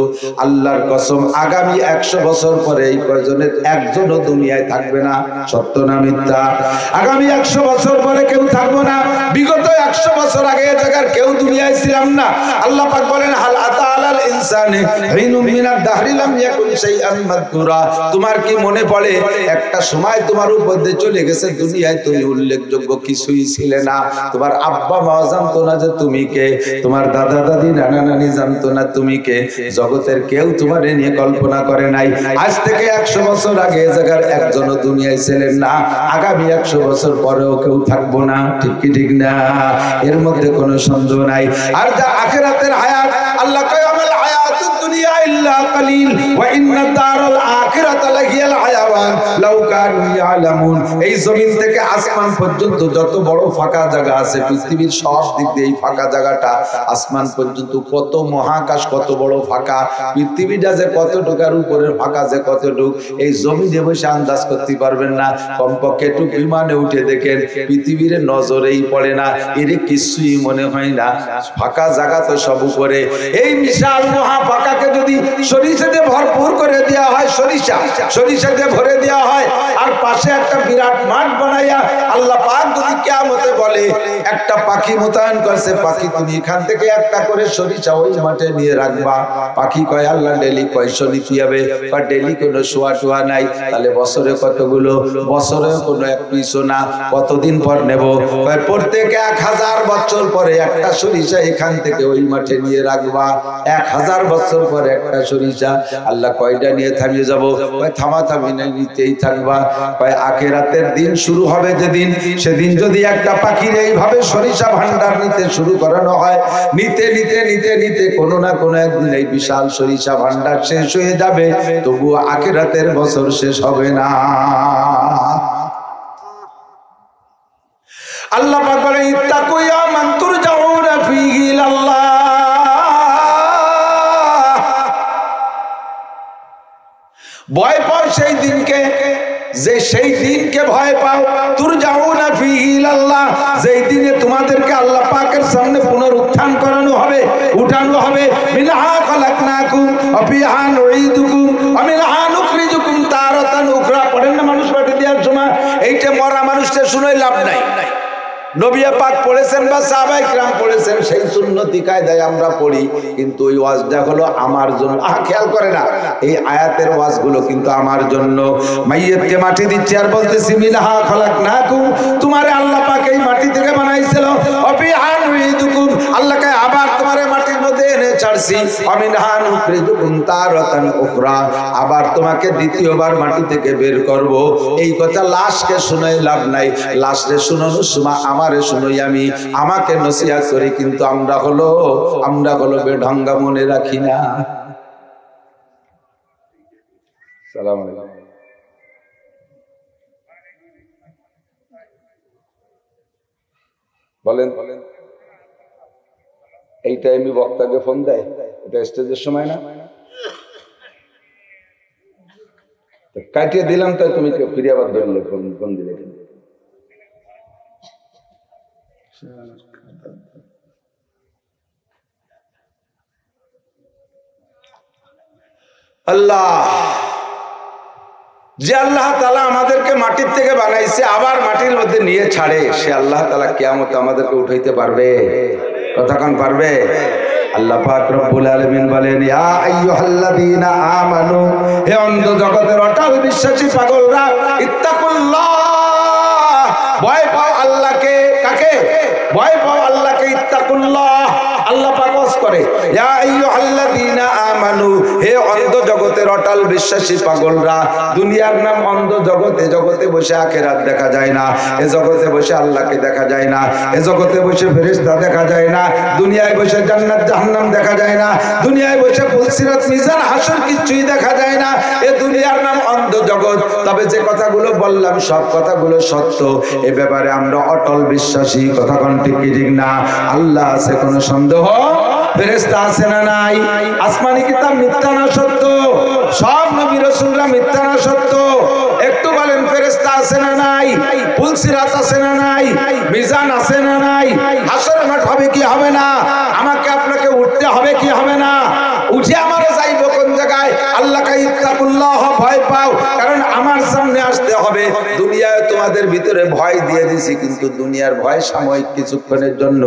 আল্লাহর কসম আগামী 100 বছর পরে এই কয়জনের একজনও দুনিয়ায় থাকবে না। সত্য না মিথ্যা? আগামী 100 বছর পরে কেউ থাকবো না। বিগত 100 বছর আগে এ জায়গার কেউ দুনিয়ায় ছিলাম না। আল্লাহ পাক বলেন হাল আতা আলাল ইনসানি হিনুম মিনাদ দাহরি লাম ইয়াকুন শাইআন মাযকুরা। তোমার কি মনে পড়ে একটা সময় তোমার উপর দিয়ে চলে গেছে, দুনিয়ায় তুমি উল্লেখযোগ্য কিছুই ছিলে না। তোমার আব্বা মা জানতো না যে তুমি কে, তোমার দাদা দাদি নানা নানি জানতো না তুমি কে, জগতের কেউ তোমার নিয়ে কল্পনা করে নাই। আজ থেকে 100 বছর আগে এ জায়গার একজনও দুনিয়ায় ছিলেন না, আগামী 100 বছর পরেও কেউ থাকবো না। ঠিক কি ঠিক না? এর মধ্যে কোনো সন্দেহ নাই। আর যা আখিরাতের হায়াত, আল্লাহ কয় আমাল হায়াতুদ দুনিয়া ইল্লা কালিল ওয়া ইন্না দারাল আখিরাতা লাহিয়াল হায়াওয়ান লাউ কানু ইয়ালামুন। এই জমিন থেকে আসমান পর্যন্ত যত বড় ফাঁকা জায়গা আছে, পৃথিবীর সব দিক দিয়ে এই ফাঁকা জায়গাটা, আসমান পর্যন্ত কত মহাকাশ, কত বড় ফাঁকা, পৃথিবীটা যে কতটুকার উপরের ফাঁকা যে কতটুক, এই জমিনে বসে আন্দাজ করতে পারবেন না। কমপক্ষে একটু বিমানে উঠে দেখেন, পৃথিবীর নজরেই পড়ে না, এর কিছুই মনে হয় না। ফাঁকা জায়গা তো সব উপরে। এই বিশাল মহা ফাঁকাকে যদি সরিষা দিয়ে ভরপুর করে দেওয়া হয়, সরিষা দিয়ে ভরে দেওয়া হয়, আর পাশে একটা বিরাট মাঠ বানাইয়া আল্লাহ পাক যদি কিয়ামতে বলে একটা পাখি মোতায়েন করছে, পাখি তুমি এখান থেকে একটা করে সরিষা ওই মাঠে নিয়ে রাখবা। পাখি কয় আল্লাহ ডেলি কয়শো নিতে হবে? বা ডেলি কোনো শোয়া টোয়া নাই। তাহলে বছরে কতগুলো? বছরে কোনো এক পিছু না। কতদিন পর নেব? প্রত্যেক 1000 বছর পরে একটা সরিষা এখান থেকে ওই মাঠে নিয়ে রাখবা। 1000 বছর পরে একটা সরিষা। আল্লাহ কয়টা নিয়ে থামিয়ে যাব? থামাথামি নাই, নিতেই থাকবা। আখিরাতের দিন শুরু হবে যেদিন, সেদিন যদি একটা পাখির এইভাবে সরিষা ভান্ডার নিতে শুরু করানো হয়, নিতে নিতে নিতে নিতে কোনো না কোনো একদিন এই বিশাল সরিষা ভান্ডার শেষ হয়ে যাবে, তবু আখিরাতের বছর শেষ হবে না। আল্লাহ পাক বলেন ইত্তাকু ইয়ামান তুরজাউনা ফীহি ইলাল্লাহ। ভয় পাও সেই দিনকে, যে সেই দিনকে ভয় পাও, তুরজাউনা ফীহি ইলাল্লাহ, যেই দিনে তোমাদেরকে আল্লাহ পাকের সামনে পুনরুত্থান করানো হবে, উঠানো হবে। মিনহা খালাকনাকুম ওয়া ফীহা নুঈদুকুম ওয়া মিনহা নুখরিজুকুম তারাতান উখরা। পড়েন না মানুষ পাঠিয়ে দেওয়ার সময়, এইটা মরা মানুষটা শুনে লাভ নাই। নবী পাক পড়েছেন বা সাহাবায়ে কিরাম পড়েছেন, সেই সুন্নতি কায়দায় আমরা পড়ি, কিন্তু ওই ওয়াজটা হলো আমার জন্য। খেয়াল করে না, এই আয়াতের ওয়াজগুলো কিন্তু আমার জন্য। মাইয়্যিতকে মাটি দিচ্ছে আর বলতেছি মিনহা খালাকনাকুম, তোমারে আল্লাহ পাক এই মাটি থেকে বানাইছিল। ওয়া ফীহা নুঈদুকুম, আল্লাহকে আবার তোমারে মাটির মধ্যে এনে ছাড়ছি। ওয়া মিনহা নুখরিজুকুম তারাতান উখরা, আবার তোমাকে দ্বিতীয়বার মাটি থেকে বের করব। এই কথা লাশকে শুনাই লাভ নাই। লাশরে শুনানোর সময় আমারে শুনোই, আমি আমাকে নসিহত করি, কিন্তু আমরা হলো বেঢঙ্গা, মনে রাখি না। সালাম আলাইকুম। বলেন, এই টাইমে বক্তাকে ফোন দেয়? এটা স্টেজের সময় না? কাটিয়ে দিলাম, তাই তুমি ফিরে আবার ধরলে ফোন দিলে। আল্লাহ, যে আল্লাহ তাআলা আমাদেরকে মাটির থেকে বানাইছে আবার মাটির মধ্যে নিয়ে ছাড়ে, সে আল্লাহ তাআলা কিয়ামতে আমাদেরকে উঠাইতে পারবে? কতক্ষণ পারবে? আল্লাহ পাক রব্বুল আলামিন বলেন, ইয়া আইয়ুহাল্লাযীনা আমানু, হে অন্ধ জগতের অটল বিশ্বাসী পাগলরা, ইত্তাকুল্লাহ, ভয় পাও আল্লাহকে। কাকে ভয় পাও? আল্লাহকে। ইত্তাকুল্লাহ, আল্লাহ পাক ওয়াজ করে, ইয়া আইয়ুহাল্লাযীনা আমানু, হে অন্ধ জগতের অটল বিশ্বাসী পাগলরা। দুনিয়ার নাম অন্ধ জগতে, জগতে বসে আখিরাত দেখা যায় না, এ জগতে বসে আল্লাহকে দেখা যায় না, এ জগতে বসে ফেরেশতা দেখা যায় না, দুনিয়ায় বসে জান্নাত জাহান্নাম দেখা যায় না, দুনিয়ায় বসে পুলসিরাত মিজান হাসর কিছুই দেখা যায় না। এ দুনিয়ার নাম অন্ধ জগৎ। তবে যে কথাগুলো বললাম সব কথাগুলো সত্য, এ ব্যাপারে আমরা অটল বিশ্বাসী। কথা কোন ঠিক কি ঠিক না? আল্লাহ আছে, কোনো সন্দেহ? ফেরেশতা আছে না নাই? আসমানি কিতাব মিথ্যা না সত্য? সব নবী রাসূলরা মিথ্যা না সত্য? একটু বলেন, ফেরেশতা আছে না নাই? পুলসিরাত আছে না নাই? মিজান আছে না নাই? হাসরের মাঠ হবে কি হবে না? আমাকে আপনাকে উঠতে হবে কি হবে না? উঠে আমারে যাইব কোন জায়গায়? আল্লাহকে ইত্তাকুল্লাহ, ভয় পাও, কারণ আমার সামনে আসতে হবে। দুনিয়ায় তোমাদের ভিতরে ভয় দিয়ে দিছি, কিন্তু দুনিয়ার ভয় সাময়িক, কিছুক্ষণের জন্য।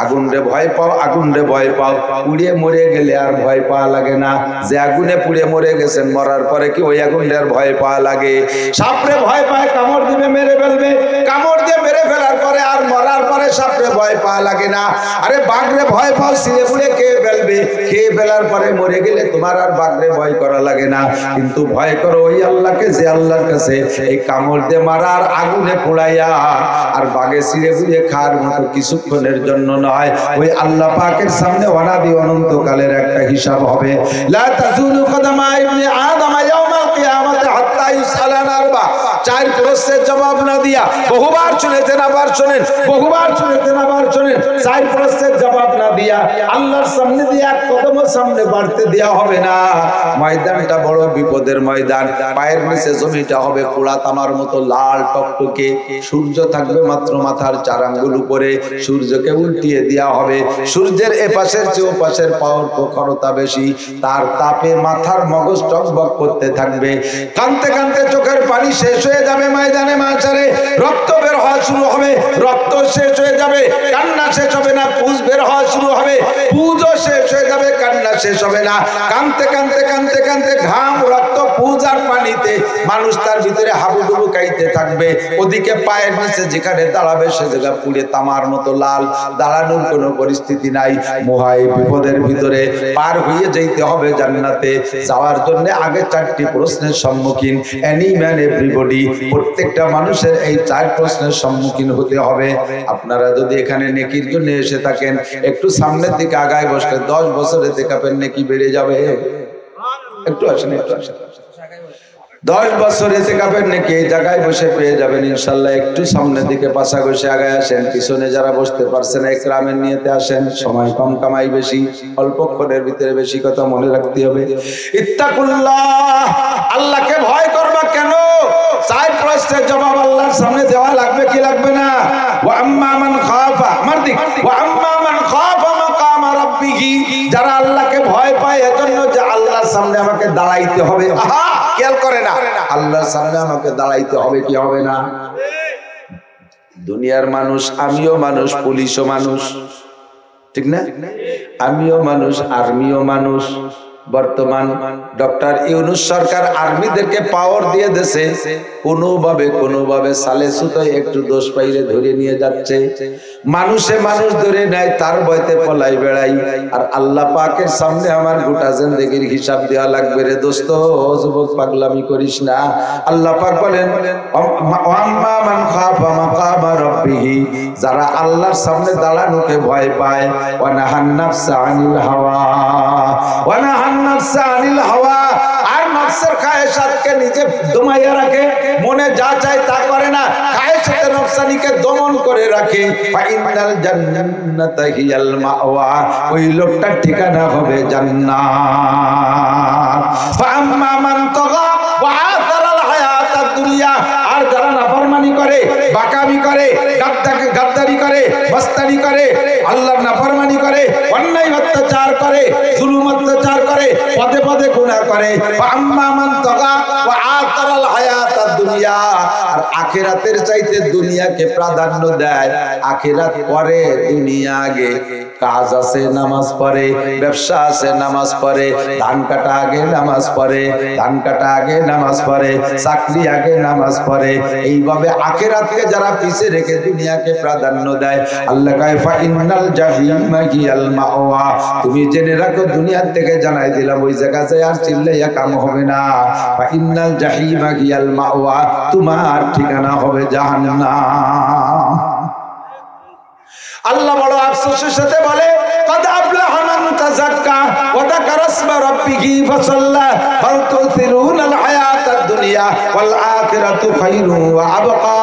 আগুন রে ভয় পাও, আগুন রে ভয় পাও, পুড়ে মরে গেলে আর ভয় পাওয়া লাগে না। যে আগুনে পুড়ে মরে গেছেন, মরার পরে কি ওই আগুনটা আর ভয় পাওয়া লাগে? সাপরে ভয় পায়, কামড় দিবে, মেরে ফেলবে, কামড় দিয়ে মেরে ফেলার পরে আর মরার পরে সাপরে ভয় পাওয়া লাগে না। আরে বাঘরে ভয় পাও, ছিঁড়ে পুড়ে খেয়ে ফেলবে, খেয়ে ফেলার পরে মরে গেলে তোমার আর বাঘরে ভয় করা লাগে না। কিন্তু ভয় করো ওই আল্লাহকে, যে আল্লাহর কাছে এই কামড় দিয়ে মারার, আগুনে পোড়াইয়া আর বাঘে ছিঁড়ে পুড়ে খাওয়ার মতো কিছুক্ষণের জন্য নয়। ওই আল্লাহ পাকের সামনে অনাদি অনন্তকালের একটা হিসাব হবে। লা তাজুলু কদমা ইবনে আদম ইয়াউমাল কিয়ামাতি হাত্তা ইউসালান আরবা। চার প্রশ্নের জবাব না দিয়া, বহুবার শুনেছেন আবার শুনেন, বহুবার শুনেছেন আবার শুনেন, চার প্রশ্নের জবাব না দিয়া আল্লাহর সামনে দিয়ে এক কদম সামনে বাড়তে দেয়া হবে না। ময়দানটা বড় বিপদের ময়দান। পায়ের নিচে জমিটা হবে পোড়া তামার মতো লাল টকটকে। সূর্য থাকবে মাত্র মাথার 4 আঙ্গুল উপরে। সূর্যকে উল্টিয়ে দেয়া হবে। সূর্যের এ পাশের চেয়ে ও পাশের পাওয়ার প্রখরতা বেশি। তার তাপে মাথার মগজ টকবক করতে থাকবে। কানতে কানতে চোখের পানি শেষ হয়ে যাবে। ময়দানে মাঝারে রক্ত বের হওয়া শুরু হবে, রক্ত শেষ হয়ে যাবে, কান্না শেষ হবে না। পুজ বের হওয়া শুরু হবে, পুজও শেষ হয়ে যাবে, কান্না শেষ হবে না। কানতে কানতে কানতে কানতে ঘাম, রক্ত, পুজ আর পানিতে মানুষ তার ভিতরে হাবুডুবু খাইতে থাকবে। ওদিকে পায়ের নিচে যেখানে দাঁড়াবে সে জায়গা পুড়ে তামার মতো লাল, দাঁড়ানোর কোনো পরিস্থিতি নাই। মহাই বিপদের ভিতরে পার হয়ে যেতে হবে জান্নাতে। যাওয়ার জন্য আগে 4টি প্রশ্নের সম্মুখীন। এনি ম্যান এভরিবডি, প্রত্যেকটা মানুষের এই 4 প্রশ্নের সম্মুখীন হতে হবে। আপনারা যদি এখানে নেকির জন্য এসে থাকেন, একটু সামনের দিকে আগায় বসলে 10 বছরে দেখাবেন নেকি বেড়ে যাবে। একটু আসেন, একটু আসেন। 10 বছরে দেখাবেন নাকি এই জায়গায় বসে পেয়ে যাবেন ইনশাল্লাহ। একটু সামনের দিকে পাশা বসে আগায় আসেন। পিছনে যারা বসতে পারছেন একরামের নিয়েতে আসেন। সময় কম, কামাই বেশি, অল্পক্ষণের ভিতরে বেশি কথা মনে রাখতে হবে। ইত্তাকুল্লাহ, আল্লাহকে ভয় করবা কেন? 4 প্রশ্নের জবাব আল্লাহর সামনে দেওয়া লাগবে কি লাগবে না? ওয়া আম্মা মান খাফা, মারদিক, ওয়া আম্মা মান খাফা মাকাম রাব্বিহি, যারা আল্লাহকে ভয় পায় এজন্য যে আল্লাহর সামনে আমাকে দাঁড়াইতে হবে। আহা, খেয়াল করে না, আল্লাহর সামনে আমাকে দাঁড়াইতে হবে কি হবে না? দুনিয়ার মানুষ, আমিও মানুষ, পুলিশও মানুষ, ঠিক না? আমিও মানুষ, আর্মিও মানুষ। বর্তমান ডক্টর ইউনূস সরকার আর্মিদেরকে পাওয়ার দিয়ে দেশে কোনোভাবে সালে সুতোয় একটু দোষ পাইলে ধরে নিয়ে যাচ্ছে। মানুষে মানুষ ধরে নেয়, তার ভয়তে পলাই বেড়াই। আর আল্লাহ পাকের সামনে আমার গোটা জিন্দেগির হিসাব দেওয়া লাগবে রে দোস্ত। যুবক, পাগলামি করিস না। আল্লাহ পাক বলেন, আম্মা মান খাফা মাকাম রাব্বিহি, যারা আল্লাহর সামনে দাঁড়ানোকে ভয় পায়। ওয়া নাহান নাফসা আনিল হাওয়া, ওয়া নাহান নাফসা আনিল হাওয়া, আর নফসের খায়েশাতকে নিজে দমাইয়া রাখে, মনে যা চায় তা করে না, খায়েশাতে নফসানিকে দমন করে রাখে। ফাইনাল জান্নাতা হিয়াল মাওয়া, ওই লোকটার ঠিকানা হবে জান্নাত। ফাআম্মা মান তাগা ওয়া আতারাল হায়াতাদ দুনিয়া, আর যারা নাফরমানি করে, বাকামি করে, গাদ্দারি করে, মস্তানি করে, আল্লাহর নাফরমানি করে, অন্যায় অত্যাচার করে, জুলুম অত্যাচার করে, পদে পদে গুনাহ করে। আম্মা মান তাগা ওয়া আতারাল হায়াতাদ দুনিয়া, আর আখিরাতের চাইতে দুনিয়াকে প্রাধান্য দেয়। আখিরাত পরে, দুনিয়া আগে। কাজ আছে নামাজ পড়ে, ব্যবসা আছে নামাজ পড়ে, ধান কাটা আগে নামাজ পড়ে, ধান কাটা আগে নামাজ পড়ে, চাকরি আগে নামাজ পড়ে। এইভাবে আখিরাতকে যারা পিছে রেখে দুনিয়াকে প্রাধান্য দেয়, আল্লাহ কয় ফা ইন্নাল জাহিমা হিয়াল মাওয়া। তুমি জেনে রাখো, দুনিয়ার থেকে জানাই দিলাম, ওই জায়গায় আর চিল্লাইয়া কাম হবে না। ফা ইন্নাল জাহিমা হিয়াল মাওয়া, তোমার ঠিকানা হবে জাহান্নাম। আল্লাহ বড় আফসোসের সাথে বলে, قد أفلح من تزكى وذكر اسم ربه فصلى بل تؤثرون الحياة الدنيا والآخرة خير وأبقى।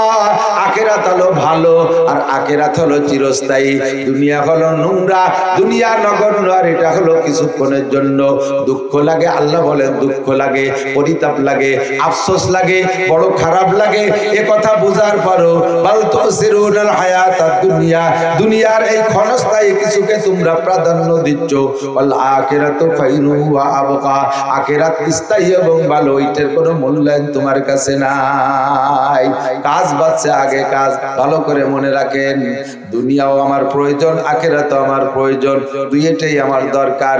আখিরাত হলো ভালো, আর আখিরাত হলো চিরস্থায়ী। দুনিয়া হলো নোংরা, দুনিয়া নগণ্য, আর এটা হলো কিছুক্ষণের জন্য। দুঃখ লাগে, আল্লাহ বলেন দুঃখ লাগে, পরিতাপ লাগে, আফসোস লাগে, বড় খারাপ লাগে। এ কথা বুঝার পরও বাল তুসিরুনাল হায়াতাদ দুনিয়া, দুনিয়ার এই ক্ষণস্থায়ী কিছুকে তোমরা প্রাধান্য দিচ্ছ। ওয়াল আখিরাতু খায়রু ওয়া আবকা, আখিরাত স্থায়ী এবং ভালো, এটার কোনো মূল্যায়ন তোমার কাছে নাই। কাজ বাঁচছে আগে কাজ, ভালো করে মনে রাখেন। দুনিয়াও আমার প্রয়োজন, আখিরাতও আমার প্রয়োজন, দুইটাই আমার দরকার,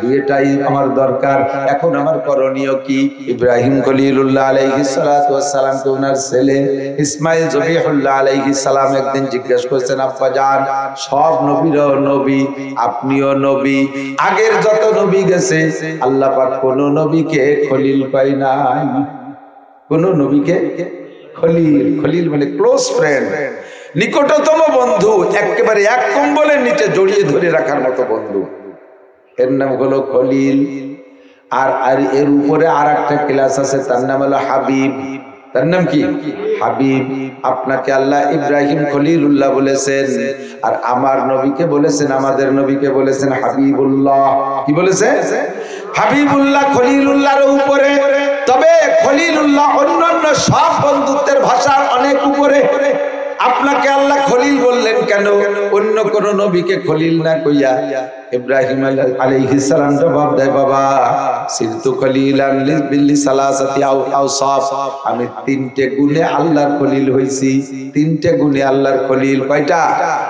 দুইটাই আমার দরকার। এখন আমার করণীয় কি? ইব্রাহিম খলিলুল্লাহ আলাইহিস সালাতু ওয়াস সালাম কে ওনার ছেলে ইসমাইল জবিহুল্লাহ আলাইহিস সালাম একদিন জিজ্ঞেস করেছেন, আব্বা জান, সব নবীরাও নবী, আপনিও নবী, আগের যত নবী গেছে আল্লাহ পাক কোন নবীকে খলিল পাই নাই। কোন নবীকে খলিল, খলিল মানে ক্লোজ ফ্রেন্ড, নিকটতম বন্ধু, একেবারে এক কম্বলের নিচে জড়িয়ে ধরে রাখার মতো বন্ধু, এর নাম হলো খলিল। আর এর উপরে আর একটা ক্লাস আছে, তার নাম হলো হাবিব। তার নাম কি? হাবিব। আপনাকে আল্লাহ ইব্রাহিম খলিলুল্লাহ বলেছেন, আর আমার নবীকে বলেছেন, আমাদের নবীকে বলেছেন হাবিবুল্লাহ। কি বলেছে? হাবিবুল্লাহ খলিলুল্লাহর উপরে। তবে খলিলুল্লাহ অন্যান্য সব বন্ধুত্বের ভাষার অনেক উপরে। আপনাকে আল্লাহ খলিল বললেন কেন? অন্য কোন নবীকে খলিল না কইয়া ইব্রাহিম আলাইহিস সালাম জবাব দেয়, বাবা সিরতু খলিলান বিল্লি সালাসাতি আওসাফ, আমি তিনটে গুণে আল্লাহর খলিল হইছি। তিনটে গুণে আল্লাহর খলিল। কয়টা?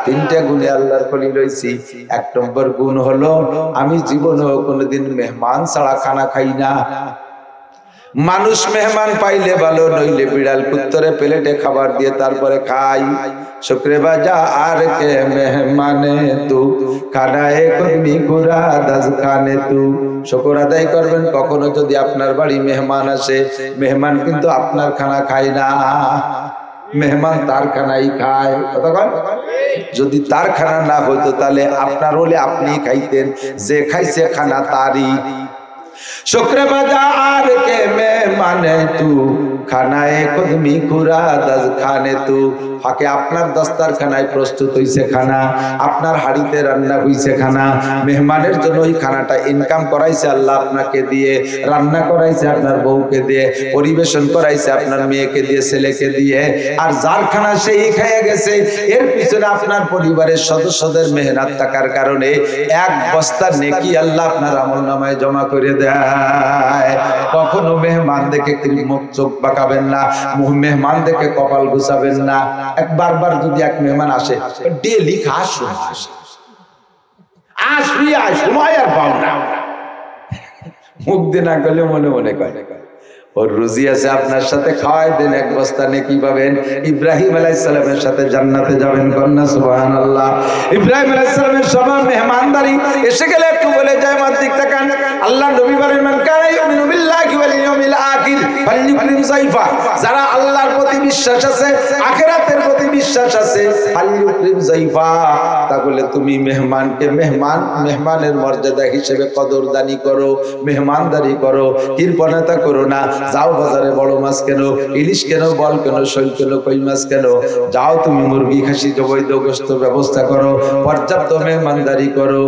তিনটে গুণে আল্লাহর খলিল হইছি। এক নম্বর গুণ হলো, আমি জীবনেও কোনোদিন মেহমান ছাড়া খানা খাই না। মানুষ মেহমান পাইলে ভালো, নইলে বিড়াল কুত্তরে প্লেটে খাবার দিয়ে তারপরে খাই। শুক্রে বাজা আর কে মেহমানে তু খানায়ে কর্মী কুরা দাজ খানে তু। শুকর আদায় করবেন কখনো যদি আপনার বাড়ি মেহমান আসে। মেহমান কিন্তু আপনার খানা খায় না, মেহমান তার খানাই খায়। যদি তার খানা না হইতো তাহলে আপনার হলে আপনি খাইতেন, যে খাইছে খানা তারই। শুক্রে বাজার কে মেহমানে তু খানায়ে কদমি কুরা দাজ খানে তু। ফাঁকে আপনার দস্তারখানায় প্রস্তুত হইছে খানা, আপনার হাড়িতে রান্না হইছে খানা। মেহমানের জন্য ওই খানাটা ইনকাম করাইছে আল্লাহ আপনাকে দিয়ে, রান্না করাইছে আপনার বউকে দিয়ে, পরিবেশন করাইছে আপনার মেয়েকে দিয়ে, ছেলেকে দিয়ে। আর যার খানা সেই খেয়ে গেছে, এর পিছনে আপনার পরিবারের সদস্যদের মেহনত থাকার কারণে এক বস্তা নেকি আল্লাহ আপনার আমলনামায় জমা করে দেয়। কখনো মেহমান দেখে মুখ চোখ বাঁকাবেন না, মেহমান দেখে কপাল ঘুষাবেন না। একবার যদি এক মেহমান আসে, ডেলি আসবি সময় আর পাও না, মুখ দিয়ে না করলে মনে মনে করে ওর রুজি আছে, আপনার সাথে খাওয়াই দেন, এক বস্তা নেকি পাবেন। ইব্রাহিম আলাইহিস সালামের সাথে জান্নাতে যাবেন, কন্যা সুবহানাল্লাহ। ইব্রাহিম আলাইহিস সালামের সবার মেহমানদারি এসে গেলে একটু বলে যায়, আমার দিক তাকান। আল্লাহ নবী বলেন, মান কানা ইউমিনু বিল্লাহি ওয়াল ইয়াউমিল আখির ফালইউকরিম যায়ফা। যারা আল্লাহর প্রতি বিশ্বাস আছে, আখিরাতের প্রতি বিশ্বাস আছে, ফালইউকরিম যায়ফা, তাহলে তুমি মেহমানকে মেহমানের মর্যাদা হিসেবে কদরদানি করো, মেহমানদারি করো, কৃপণতা করো না। যাও বাজারে বড় মাছ কেন, ইলিশ কেন, বল কেন, শৈল কেন, কই মাছ কেন, যাও তুমি মুরগি খাসি জবৈধ গোশত ব্যবস্থা করো, পর্যাপ্ত মেহমানদারি করো।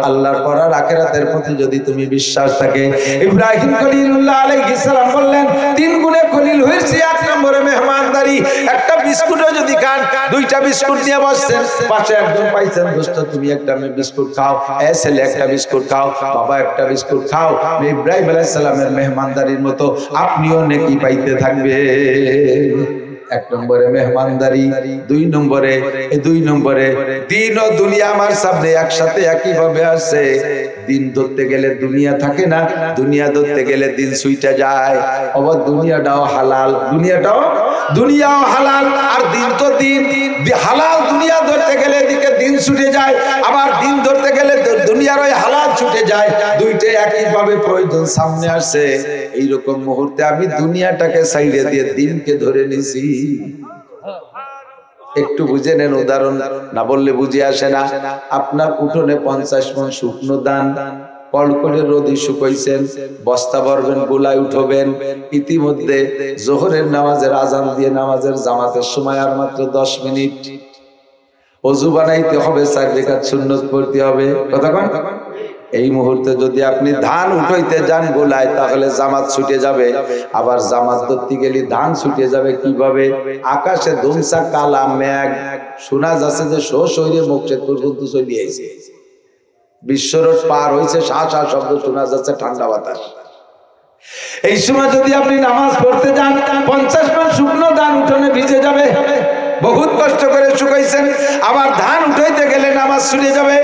আল্লাহর পর আর আখিরাতের প্রতি যদি তুমি বিশ্বাস থাকে। ইব্রাহিম খলিলুল্লাহ আলাইহিস সালাম বললেন, তিন গুণে খলিল হয়েছে। এক নম্বরে মেহমানদারি। একটা বিস্কুটও যদি যদি খান, দুইটা বিস্কুট নিয়ে বসছেন, পাশে একজন পাইছেন, দোস্ত তুমি একটা বিস্কুট খাও, এ ছেলে একটা বিস্কুট খাও, বাবা একটা বিস্কুট খাও। ইব্রাহিম আলাইহিস সালামের মেহমানদারির মতো আপনিও নেকি পাইতে থাকবে। এক নম্বরে মেহমানদারি, দুই নম্বরে দিন ও দুনিয়া আমার সামনে একসাথে একইভাবে আসে। দিন ধরতে গেলে দুনিয়া থাকে না, দুনিয়া ধরতে গেলে দিন ছুইটা যায়। আবার দুনিয়াটাও হালাল, দুনিয়াও হালাল, আর দিন তো দিন হালাল। দুনিয়া ধরতে গেলে এদিকে দিন ছুটে যায়, আবার দিন ধরতে গেলে দুনিয়ার ওই হালাল ছুটে যায়। দুইটাই একইভাবে প্রয়োজন সামনে আসে। এইরকম মুহূর্তে আমি দুনিয়াটাকে সাইডে দিয়ে দিনকে ধরে নিছি। একটু বুঝে নেন, উদাহরণ না বললে বুঝে আসে না। আপনার উঠোনে 50 মণ শুকনো ধান, কড়কড়ে রোদি শুকাইছেন, বস্তা ভরবেন, বুলাই উঠবেন। ইতিমধ্যে জোহরের নামাজের আজান দিয়ে নামাজের জামাতের সময় আর মাত্র 10 মিনিট। ওযু বানাইতে হবে, 4 রাকাত সুন্নত পড়তে হবে। কথা কন? এই মুহূর্তে যদি আপনি ধান উঠাইতে যান গোলায়, তাহলে জামাত ছুটে যাবে। আবার জামাত ধরতে গেলে ধান ছুটে যাবে কিভাবে? আকাশে ধুমসা কালা মেঘ, শোনা যাচ্ছে যে শরীরে মুখে পর্যন্ত চলে আইছে। বিশ্বরোড পার হয়েছে, শাহ শব্দ শোনা যাচ্ছে, ঠান্ডা বাতাস। এই সময় যদি আপনি নামাজ পড়তে যান, 50 মণ শুকনো ধান উঠোনে ভিজে যাবে, বহুত কষ্ট করে শুকাইছেন। আবার ধান উঠাইতে গেলে নামাজ ছুটে যাবে।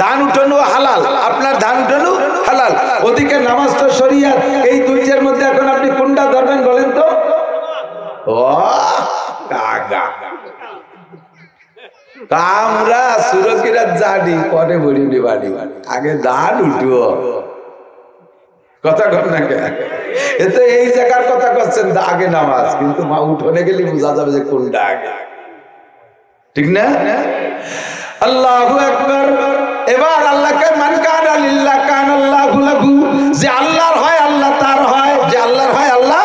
ধান উঠানো হালাল, আপনার ধান উঠানো হালাল, ওদিকে নামাজ তো শরিয়াত। এই দুইটার মধ্যে এখন আপনি কোনটা ধরবেন বলেন তো? কামরা সুরকিরা জানি পরে বড়ি বাড়ি, আগে ধান উঠবো। কথা কর না কে? এতে এই জায়গার কথা করছেন, আগে নামাজ, কিন্তু মা উঠোনে গেলে বোঝা যাবে যে কোনটা আগে, ঠিক না? আল্লাহু আকবার। এবার আল্লাহকে মান কানা লিল্লাহ কানাল্লাহু লাহু, যে আল্লাহর হয় আল্লাহ তার হয়, যে আল্লাহর হয় আল্লাহ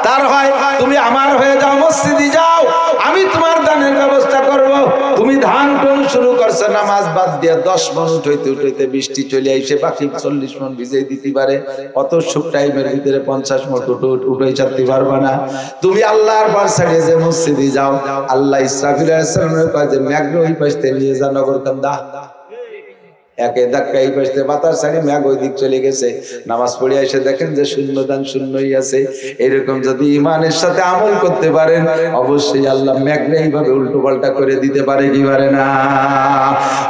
তার হয়। তুমি আমার হয়ে যাও, মসজিদে যাও, আমি তোমার দানের ব্যবস্থা করব। তুমি ধান কোন শুরু করছো, নামাজ বাদ দিয়ে 10 মণ উঠাইতে বৃষ্টি চলে আইসে, বাকি 40 মণ ভিজিয়ে দিতে পারে। অত সুখ টাইমের ভিতরে 50 মণ উঠাই চাতে পারবা না। তুমি আল্লাহর বার ছাড়িয়ে যে মসজিদে যাও, আল্লাহ ইসরাফিল আলাইহিস সালামের কয় যে মেঘ ওই পাশে নিয়ে যা, নগরকান্দা একে ধাক্কা এই পাশে বাতাস ছাড়ি মেঘ ওই দিক চলে গেছে। নামাজ পড়ে এসে দেখেন যে শূন্য দান শূন্যই আছে। এরকম যদি ইমানের সাথে আমল করতে পারেন, অবশ্যই আল্লাহ মেঘরে এইভাবে উল্টো পাল্টা করে দিতে পারে, কি পারে না?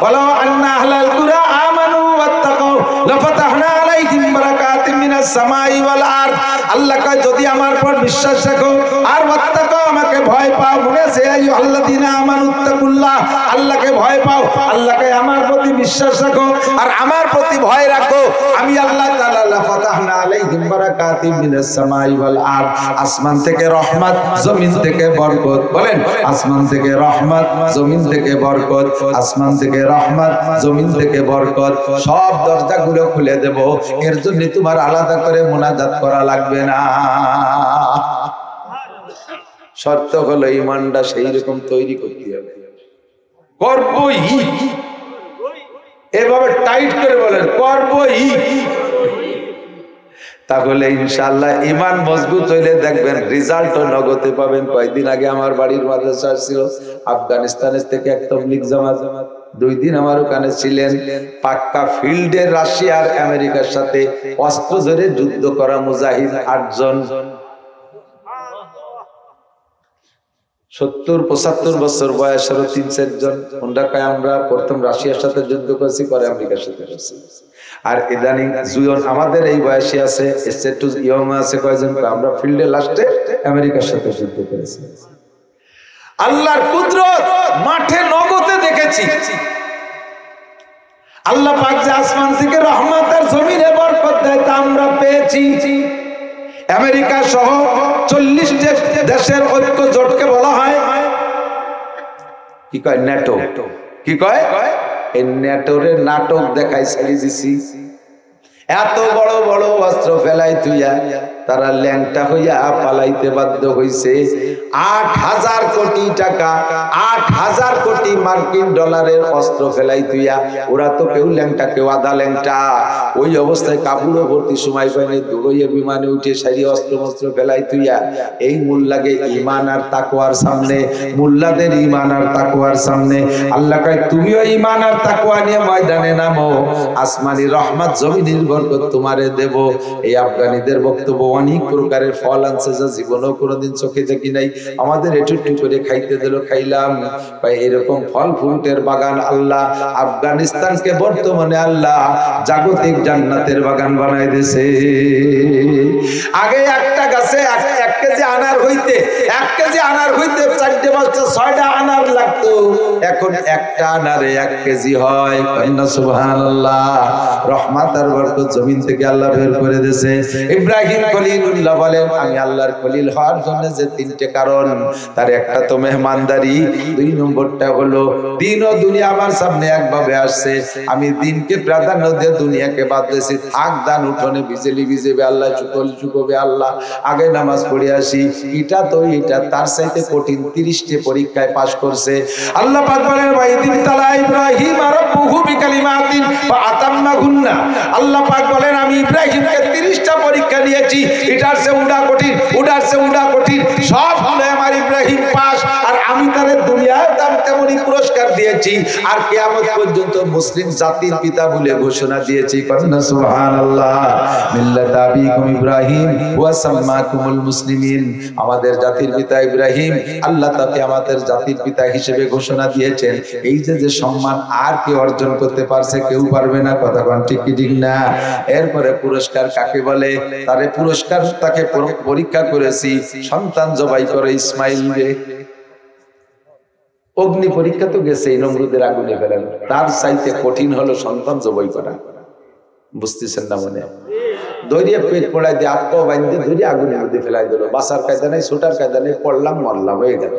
ওয়ালাউ আন্না আহলাল কুরা আমানু ওয়াত্তাকাউ লাফাতাহনা আলাইহিম বারাকাতিম মিনাস সামাই ওয়াল আরদ। আল্লাহ কয় যদি আমার উপর বিশ্বাস রাখো আর ওয়াত্তাকাউ, আমাকে ভয় পাও, মনে আছে আইয়ুহাল্লাযিনা আমানুত্তাকুল্লাহ, আল্লাহকে ভয় পাও, আল্লাহকে আমার প্রতি বিশ্বাস রাখো আর আমার প্রতি ভয় রাখো, আমি আল্লাহ তাআলা লাফাতাহনা আলাইহিম বারাকাতিম মিনাস সামাই ওয়াল আরদ। আসমান থেকে রহমত, জমিন থেকে বরকত। বলেন, আসমান থেকে রহমত, জমিন থেকে বরকত, আসমান থেকে রহমত, জমিন থেকে বরকত। সব দরজাগুলো খুলে দেব। এর জন্য তোমার আলাদা করে মুনাজাত করা লাগবে না। শর্ত হলো ঈমানটা সেই রকম তৈরি করতে হবে। করবই, এভাবে টাইট করে বলেন, করবই। তাহলে ইনশাআল্লাহ ঈমান মজবুত হইলে দেখবেন রেজাল্টও নগদে পাবেন। কয়েকদিন আগে আমার বাড়ির মাদ্রাসা ছিল আফগানিস্তানের থেকে এক তাবলীগ জামাত, 2 দিন আমার ওখানে ছিলেন। পাক্কা ফিল্ডে রাশিয়ার আমেরিকার সাথে অস্ত্র ধরে যুদ্ধ করা মুজাহিদ 8 জন, 70-75 বছর বয়সের 3-4 জন। ওনারা কয় আমরা প্রথম রাশিয়ার সাথে যুদ্ধ করেছি, পরে আমেরিকার সাথে করেছি। আর ইদানিং জুয়ন আমাদের এই বয়সে আছে, স্টেটু ইয়ং আছে কয়জন, আমরা ফিল্ডে লাস্টে আমেরিকার সাথে যুদ্ধ করেছি। আল্লাহর কুদরত মাঠে নগদে দেখেছি। আল্লাহ পাক যে আসমান থেকে রহমত আর জমিনে বরকত দেয়, তা আমরা পেয়েছি। আমেরিকা সহ 40 দেশের ঐক্য জোটকে বলা হয় কি কয়? ন্যাটো। কি কয়? এই ন্যাটোরে নাটক দেখাই ছেড়ে দিছি। এত বড় বড় অস্ত্র ফেলাই তুইয়া তারা ল্যাংটা হইয়া পালাইতে বাধ্য হইছে। 8,000 কোটি টাকা, 8,000 কোটি মার্কিন ডলারের অস্ত্র ফেলাই তুইয়া, ওরা তো কেউ ল্যাংটা কেউ আধা ল্যাংটা। ওই অবস্থায় কাপড়ও ভর্তি সময় পায়নি, দৌড়ইয়া বিমানে উঠে সারি অস্ত্র মস্ত্র ফেলাই তুইয়া। এই মুল্লাকে ঈমান আর তাকওয়ার সামনে, মুল্লাদের ঈমান আর তাকওয়ার সামনে আল্লাহ কয় তুমিও ঈমান আর তাকওয়া নিয়ে ময়দানে নামো, আসমানি রহমত জমিনের বরকত তোমারে দেব। এই আফগানিদের বক্তব্য অনেক প্রকারের ফল আনছে যা জীবনেও কোনোদিন চোখে দেখি নাই। আমাদের একটু করে খাইতে দিল, খাইলাম। ভাই এরকম ফল ফ্রুটের বাগান আল্লাহ আফগানিস্তানকে বর্তমানে আল্লাহ জাগতিক জান্নাতের বাগান বানাই দিয়েছে। আগে একটা গাছে 1 কেজি আনার হইতে 1 কেজি আনার হইতে 4টে 5টা 6টা আনার লাগতো, এখন একটা আনারে 1 কেজি হয়। সুবহানাল্লাহ। রহমত আর বরকত জমিন থেকে আল্লাহ বের করে দিয়েছে। ইব্রাহিম খলিলুল্লাহ বলেন আমি আল্লাহর খলিল হওয়ার জন্য যে 3টে কারণ, তার একটা তো মেহমানদারি, 2 নম্বরটা হলো দিন ও দুনিয়া আমার সামনে একভাবে আসছে, আমি দিনকে প্রাধান্য দিয়ে দুনিয়াকে বাদ দিয়েছি। থাক দান উঠোনে বিজলি বিজেবে আল্লাহ, চুকল চুকবে আল্লাহ, আগে নামাজ পড়ে আসি। এটা তো এটা তার চাইতে কঠিন 30টে পরীক্ষায় পাশ করছে। আল্লাহ পাক বলেন ওয়াইদিন তালা ইব্রাহিম রাব্বুহু বিকালিমাতিন ফাআতাম্মাহুন্না। আল্লাহ পাক বলেন আমি ইব্রাহিমকে 30টা পরীক্ষা নিয়েছি, এটার চেয়ে উড়া কঠিন, ওটার চেয়ে উড়া কঠিন, সবগুলো আমার ইব্রাহিম পাস। আর আমি তার দুনিয়ায় তেমনই পুরস্কার দিয়েছি, আর কিয়ামত পর্যন্ত মুসলিম জাতির পিতা বলে ঘোষণা দিয়েছি। সুবহানাল্লাহ। মিল্লাত আবিকুম ইব্রাহিম ওয়া সাম্মাকুমুল মুসলিমিন। আমাদের জাতির পিতা ইব্রাহিম, আল্লাহ তাকে আমাদের জাতির পিতা হিসেবে ঘোষণা দিয়েছেন। এই যে সম্মান আর কি অর্জন করতে পারছে, কেউ পারবে না। কথা কোন ঠিক কি ঠিক না? এরপরে পুরস্কার কাকে বলে? তারে পুরস্কার তাকে পরীক্ষা করেছি, সন্তান জবাই করে ইসমাইল রে। অগ্নি পরীক্ষা তো গেছে নমরুদের আগুনে ফেলেন, তার চাইতে কঠিন হলো সন্তান জবাই করা। বুঝতেছেন না? মনে দৈরিয়া পেট পড়াই দিয়ে আত্ম বাইন্দে ধরে আগুনের মধ্যে ফেলাই দিল। বাসার কায়দা নেই, ছোটার কায়দা নেই, পড়লাম মরলাম হয়ে গেল।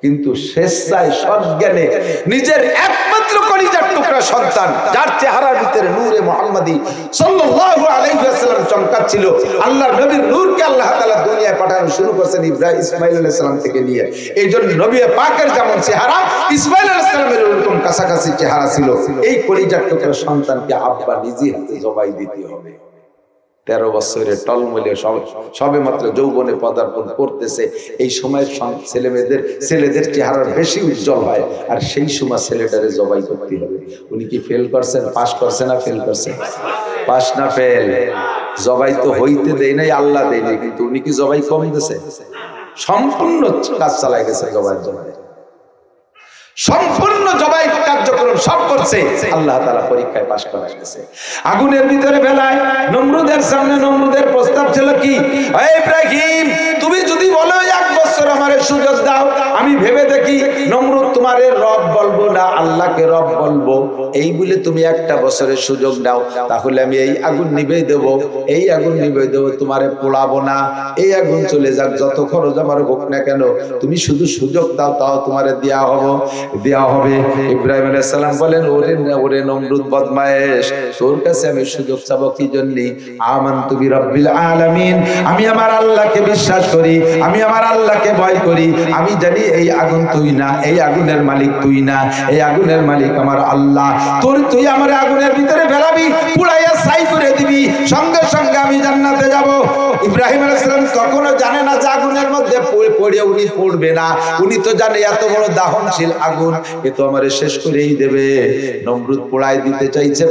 কিন্তু স্বেচ্ছায় সজ্ঞানে নিজের একমাত্র কলিজার টুকরা সন্তান, যার চেহারার ভিতরে নূরে মুহাম্মাদি সাল্লাল্লাহু আলাইহি ওয়াসাল্লাম চমকাচ্ছিল, আল্লাহর নবীর নূরকে আল্লাহ তাআলা দুনিয়ায় পাঠানো শুরু করেছেন ইব্রাহিম ইসমাইল আলাইহিস সালাম থেকে নিয়ে। এইজন্য নবী পাকের যেমন চেহারা, ইসমাইল আলাইহিস সালামের ওরকম কাছাকাছি চেহারা ছিল। এই কলিজার টুকরা সন্তানকে আব্বা নিজে হাতে জবাই দিতে হবে। 13 বছরের টলমলে সবে মাত্র যৌবনে পদার্পণ করতেছে। এই সময় ছেলেদের চেহারা বেশি উজ্জ্বল হয়, আর সেই সময় ছেলেটারে জবাই করতে হবে। উনি কি ফেল করছেন, পাস করছে না ফেল করছেন? পাস না ফেল? জবাই তো হইতে দেয় নাই, আল্লাহ দেয় নাই, কিন্তু উনি কি জবাই কম দিয়েছে? সম্পূর্ণ কাজ চালাই গেছে জবাইয়ের জন্য, সম্পূর্ণ জবাই কার্যক্রম সব করছে। আল্লাহ তাআলা পরীক্ষায় পাশ করা গেছে। আগুনের ভিতরে ফেলায় নমরুদের সামনে নমরুদের প্রস্তাব ছিল কি, হে ইব্রাহিম তুমি যদি বলো 1 বছর আমারে সুযোগ দাও, আমি ভেবে দেখি নমরুদ তোমারে রব বলবো না আল্লাহকে রব বলবো, এই বলে তুমি 1টা বছরের সুযোগ দাও, তাহলে আমি এই আগুন নিভে দেব, এই আগুন নিভে দেব, তোমারে পোড়াবো না। এই আগুন চলে যাক, যত খরচ আমার হোক না কেন, তুমি শুধু সুযোগ দাও, তাও তোমারে দেয়া হবে। ইব্রাহিম আলাইহিস সালাম বলেন ওরে নমরুদ বদমায়েশ, তোর কাছে আমি সুযোগ চাবো কি জন্য? আমানতু বিরাব্বিল আলামিন, আমি আমার আল্লাহকে বিশ্বাস করি, আমি আমার আল্লাহকে ভয় করি, আমি জানি এই আগুন তুই না, এই আগুনের মালিক তুই না, এই আগুনের মালিক আমার আল্লাহ। তুই আমার আগুনের ভিতরে ফেলাবি, পুড়াইয়া ছাই করে দিবি, সঙ্গে সঙ্গে আমি জান্নাতে যাব। ইব্রাহিম আলাইহিস সালাম তখনও জানে না যে আগুনের মধ্যে পড়ে উনি পড়বে না, উনি তো জানে এত বড় দাহনশীল আগুন, এ তো আমারে শেষ করেই দেবে। নমরুদ পোড়াই দিতে চাইছে,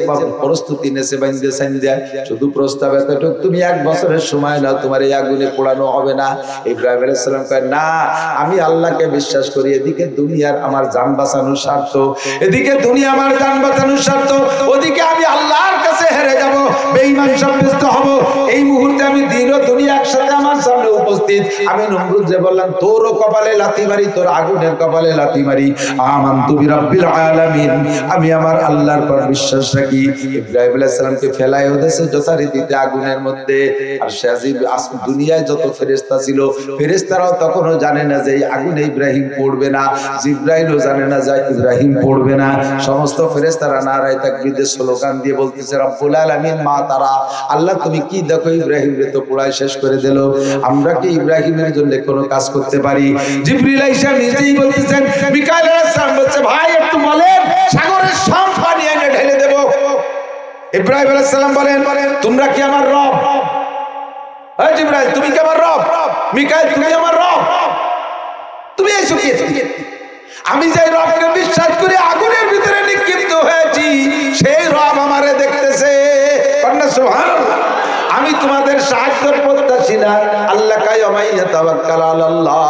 প্রস্তুতি নেছে বাইন্দে সাইন্দা, শুধু প্রস্তাব এতটুকু, তুমি 1 বছরের সময় নাও, তোমার এই আগুনে পোড়ানো হবে না। ইব্রাহিম আলাইহিস সালাম কয় না, আমি আল্লাহকে বিশ্বাস করি, এদিকে দুনিয়ার আমার জান বাঁচানোর স্বার্থ, এদিকে দুনিয়া আমার জান বাঁচানোর স্বার্থ, ওদিকে আমি আল্লাহর কাছে হেরে যাব, বেঈমান সাব্যস্ত হব। এই মুহূর্তে আমি দিন ও দুনিয়া একসাথে আমার সামনে উপস্থিত। আমি নমরুদ যে বললাম তোরও কপালে লাথি মারি, তোর আগুনের কপালে লাথি মারি, আমানতু বিরাব্বিল আলামিন, আমি আমার আল্লাহর পর বিশ্বাস রাখি। ইব্রাহিম আলাইহিস সালামকে ফেলায় ওদেশে যথারীতিতে আগুনের মধ্যে। আর সাজিব দুনিয়ায় যত ফেরেশতা ছিল, ফেরেশতারাও তখনও জানে না যে এই আগুনে ইব্রাহিম পড়বে না, জিবরাইলও জানে না যে ইব্রাহিম পড়বে না। সমস্ত ফেরেশতারা নারায়ে তাকবীরের স্লোগান দিয়ে বলতেছে রব্বুল আলামিন মা তারা, আল্লাহ তুমি কি দেখো, ইব্রাহিম রে তো পোড়াই প্রায় শেষ করে দিল। আমরা কি ইব্রাহিমের জন্য কোনো কাজ করতে পারি? জিবরিল আইসা নিজেই বলতেছেন, মিকাইল আলাইহিস সালাম বলছে, ভাই একটু বলেন সাগরের সব পানি এনে ঢেলে দেব। ইব্রাহিম আলাইহিস সালাম বলেন, তোমরা কি আমার রব? এই জিবরাইল, তুমি কি আমার রব? মিকাইল, তুমি আমার রব? তুমি এসো কি? আমি যে রবকে বিশ্বাস করি আগুনের ভিতরে নিক্ষিপ্ত হয়েছি, সেই রব আমারে দেখতেছে। সুবহানাল্লাহ। আমি তোমাদের সাহায্য প্রত্যাশী না। আল্লাহ কাই ওমাইয়া তাওয়াক্কাল আলাল্লাহ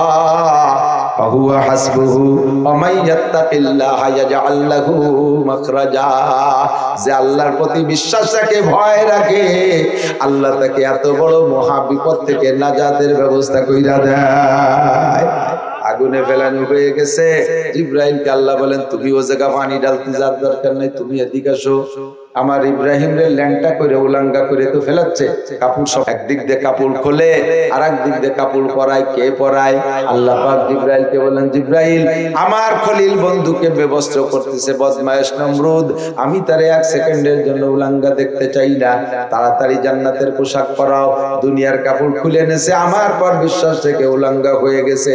ফাহুয়া হাসবুহু ওয়া মান ইয়াত্তাকিল্লাহা ইয়াজআল লাহু মাখরাজা। যে আল্লাহর প্রতি বিশ্বাস রাখে, ভয় রাখে, আল্লাহ তাকে এত বড় মহা বিপদ থেকে নাজাতের ব্যবস্থা কইরা দেয়। আগুনে ফেলানো হয়ে গেছে। জিবরাইলকে আল্লাহ বলেন, তুমি ও জায়গা পানি ঢালতে যাওয়ার দরকার নাই, তুমি এদিকে আসো। আমার ইব্রাহিমের ল্যাংটা করে উলাঙ্গা করে তো ফেলাচ্ছে। কাপড় সব একদিক দিয়ে কাপড় খোলে, আর একদিক দিয়ে কাপড় পরায়। কে পরায়? আল্লাহ পাক জিবরাইলকে বলেন, জিবরাইল, আমার খলিল বন্ধুকে বেবস্ত্র করতেছে বদমায়েশ নমরুদ, আমি তারে এক সেকেন্ডের জন্য উলাঙ্গা দেখতে চাই না, তাড়াতাড়ি জান্নাতের পোশাক পরাও। দুনিয়ার কাপড় খুলে এনেছে, আমার পর বিশ্বাস থেকে উলাঙ্গা হয়ে গেছে,